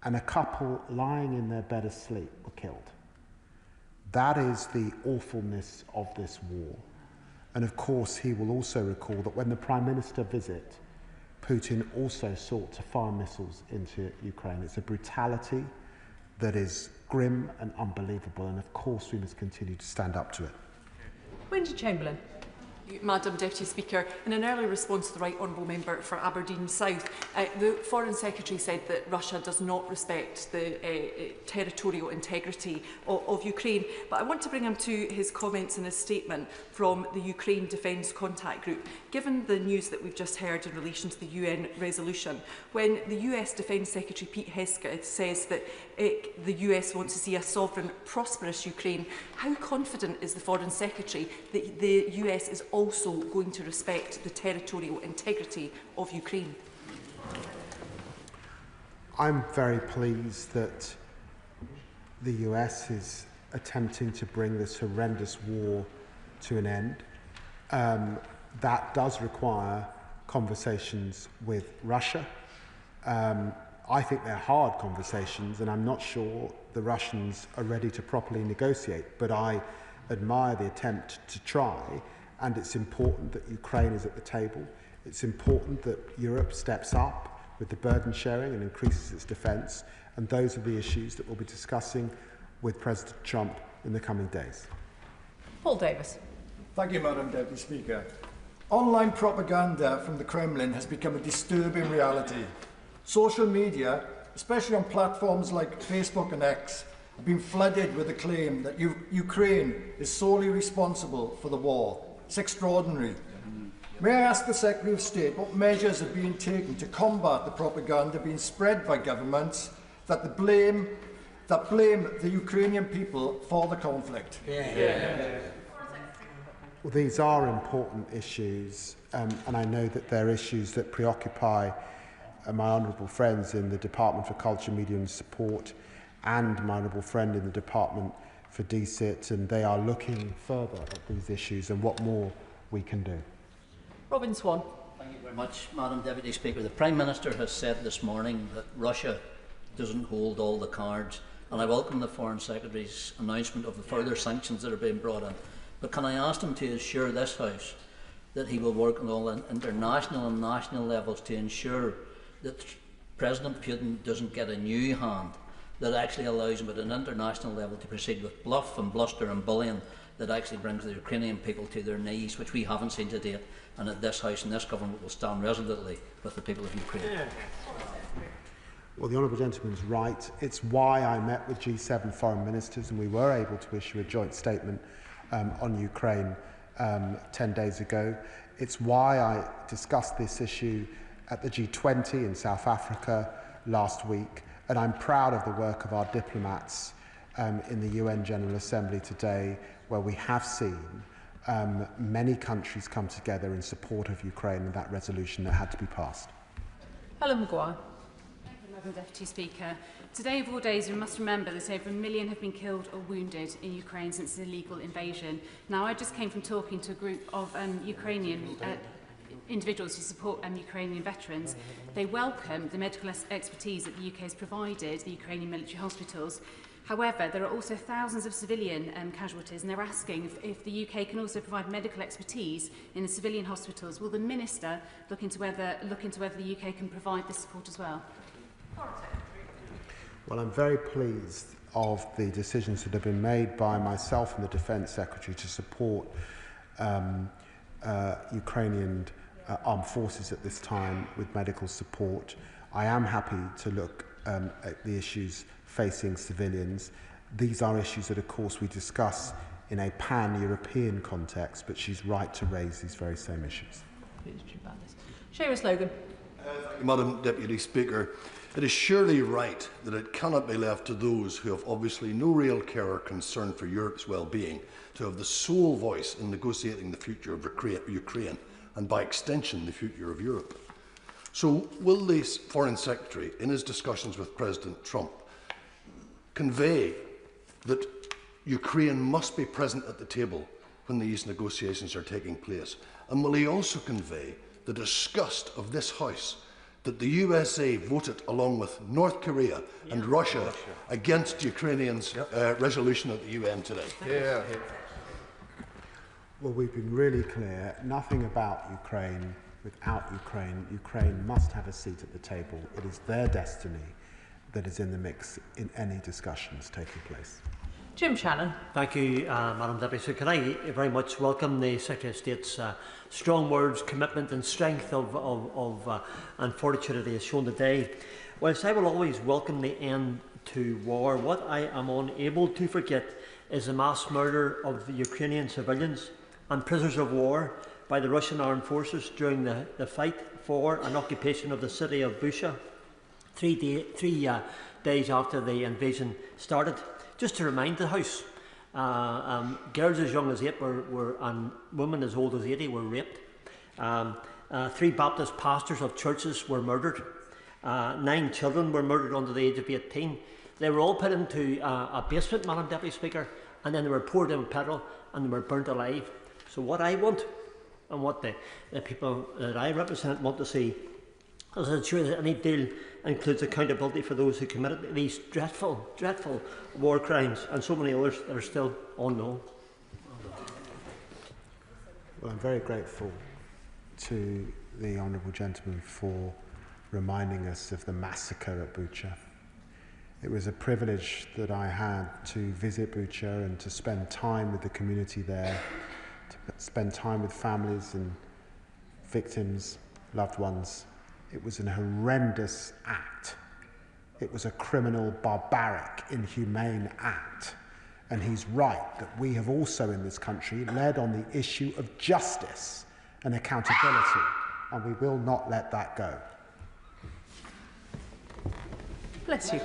and a couple lying in their bed asleep were killed. That is the awfulness of this war. And of course, he will also recall that when the Prime Minister visited, Putin also sought to fire missiles into Ukraine. It's a brutality that is grim and unbelievable, and of course we must continue to stand up to it. Wendy Chamberlain. Madam Deputy Speaker, in an early response to the Right Honourable Member for Aberdeen South, the Foreign Secretary said that Russia does not respect the territorial integrity of Ukraine. But I want to bring him to his comments in his statement from the Ukraine Defence Contact Group. Given the news that we've just heard in relation to the UN resolution, when the US Defence Secretary Pete Hegseth says that the US wants to see a sovereign, prosperous Ukraine, how confident is the Foreign Secretary that the US is also going to respect the territorial integrity of Ukraine? I'm very pleased that the US is attempting to bring this horrendous war to an end. That does require conversations with Russia. I think they're hard conversations, and I'm not sure the Russians are ready to properly negotiate, but I admire the attempt to try. And it's important that Ukraine is at the table. It's important that Europe steps up with the burden sharing and increases its defence. And those are the issues that we'll be discussing with President Trump in the coming days. Paul Davis. Thank you, Madam Deputy Speaker. Online propaganda from the Kremlin has become a disturbing reality. Social media, especially on platforms like Facebook and X, have been flooded with the claim that Ukraine is solely responsible for the war. It's extraordinary. May I ask the Secretary of State what measures are being taken to combat the propaganda being spread by governments that blame the Ukrainian people for the conflict? Well, these are important issues, and I know that they're issues that preoccupy my honourable friends in the Department for Culture, Media and Support, and my honourable friend in the Department for DCIT, and they are looking further at these issues and what more we can do. Robin Swan. Thank you very much, Madam Deputy Speaker. The Prime Minister has said this morning that Russia doesn't hold all the cards, and I welcome the Foreign Secretary's announcement of the further sanctions that are being brought in. But can I ask him to assure this House that he will work on all international and national levels to ensure that President Putin doesn't get a new hand that actually allows him at an international level to proceed with bluff and bluster and bullying that actually brings the Ukrainian people to their knees, which we haven't seen to date, and that this House and this government will stand resolutely with the people of Ukraine. Well, the honourable gentleman's right. It's why I met with G7 foreign ministers, and we were able to issue a joint statement on Ukraine 10 days ago. It's why I discussed this issue at the G20 in South Africa last week. And I'm proud of the work of our diplomats in the UN General Assembly today, where we have seen many countries come together in support of Ukraine and that resolution that had to be passed. Helen Maguire. Thank you, Madam Deputy Speaker. Today of all days, we must remember that over 1 million have been killed or wounded in Ukraine since the illegal invasion. Now, I just came from talking to a group of Ukrainian individuals who support Ukrainian veterans. They welcome the medical expertise that the UK has provided the Ukrainian military hospitals. However, there are also thousands of civilian casualties, and they're asking if the UK can also provide medical expertise in the civilian hospitals. Will the Minister look into whether the UK can provide this support as well? Well, I'm very pleased of the decisions that have been made by myself and the Defence Secretary to support Ukrainian armed forces at this time with medical support. I am happy to look at the issues facing civilians. These are issues that, of course, we discuss in a pan-European context, but she's right to raise these very same issues. Seamus Logan. Thank you, Madam Deputy Speaker. It is surely right that it cannot be left to those who have obviously no real care or concern for Europe's well-being to have the sole voice in negotiating the future of Ukraine and, by extension, the future of Europe. So will the Foreign Secretary, in his discussions with President Trump, convey that Ukraine must be present at the table when these negotiations are taking place? And will he also convey the disgust of this House that the USA voted, along with North Korea and Russia, against Ukrainians' resolution at the UN today? Well, we've been really clear. Nothing about Ukraine without Ukraine. Ukraine must have a seat at the table. It is their destiny that is in the mix in any discussions taking place. Jim Shannon. Thank you, Madam Deputy Speaker. Can I very much welcome the Secretary of State's strong words, commitment and strength and fortitude that he has shown today. Whilst I will always welcome the end to war, what I am unable to forget is the mass murder of the Ukrainian civilians and prisoners of war by the Russian armed forces during the fight for an occupation of the city of Bucha, three days after the invasion started. Just to remind the House, girls as young as 8 and women as old as 80 were raped. 3 Baptist pastors of churches were murdered. 9 children were murdered under the age of 18. They were all put into a basement, Madam Deputy Speaker, and then they were poured in petrol and they were burnt alive. So what I want, and what the people that I represent want to see, is ensure that any deal includes accountability for those who committed these dreadful, dreadful war crimes and so many others that are still unknown. Well, I'm very grateful to the honourable gentleman for reminding us of the massacre at Bucha. It was a privilege that I had to visit Bucha and to spend time with the community there, to spend time with families and victims, loved ones. It was an horrendous act. It was a criminal, barbaric, inhumane act. And he's right that we have also in this country led on the issue of justice and accountability, and we will not let that go. Bless you.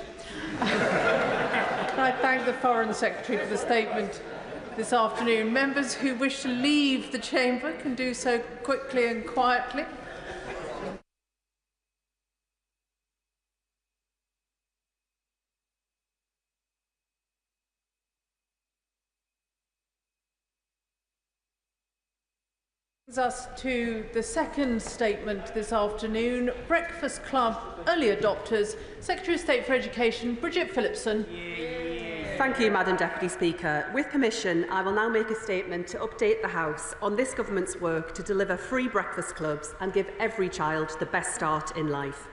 I thank the Foreign Secretary for the statement this afternoon. Members who wish to leave the chamber can do so quickly and quietly. Us to the second statement this afternoon. Breakfast Club early adopters. Secretary of State for Education, Bridget Phillipson. Thank you, Madam Deputy Speaker. With permission, I will now make a statement to update the House on this government's work to deliver free breakfast clubs and give every child the best start in life.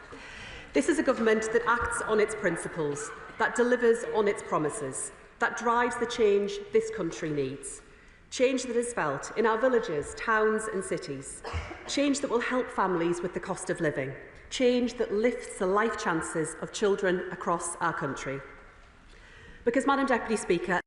This is a government that acts on its principles, that delivers on its promises, that drives the change this country needs. Change that is felt in our villages, towns and cities. Change that will help families with the cost of living. Change that lifts the life chances of children across our country. Because, Madam Deputy Speaker,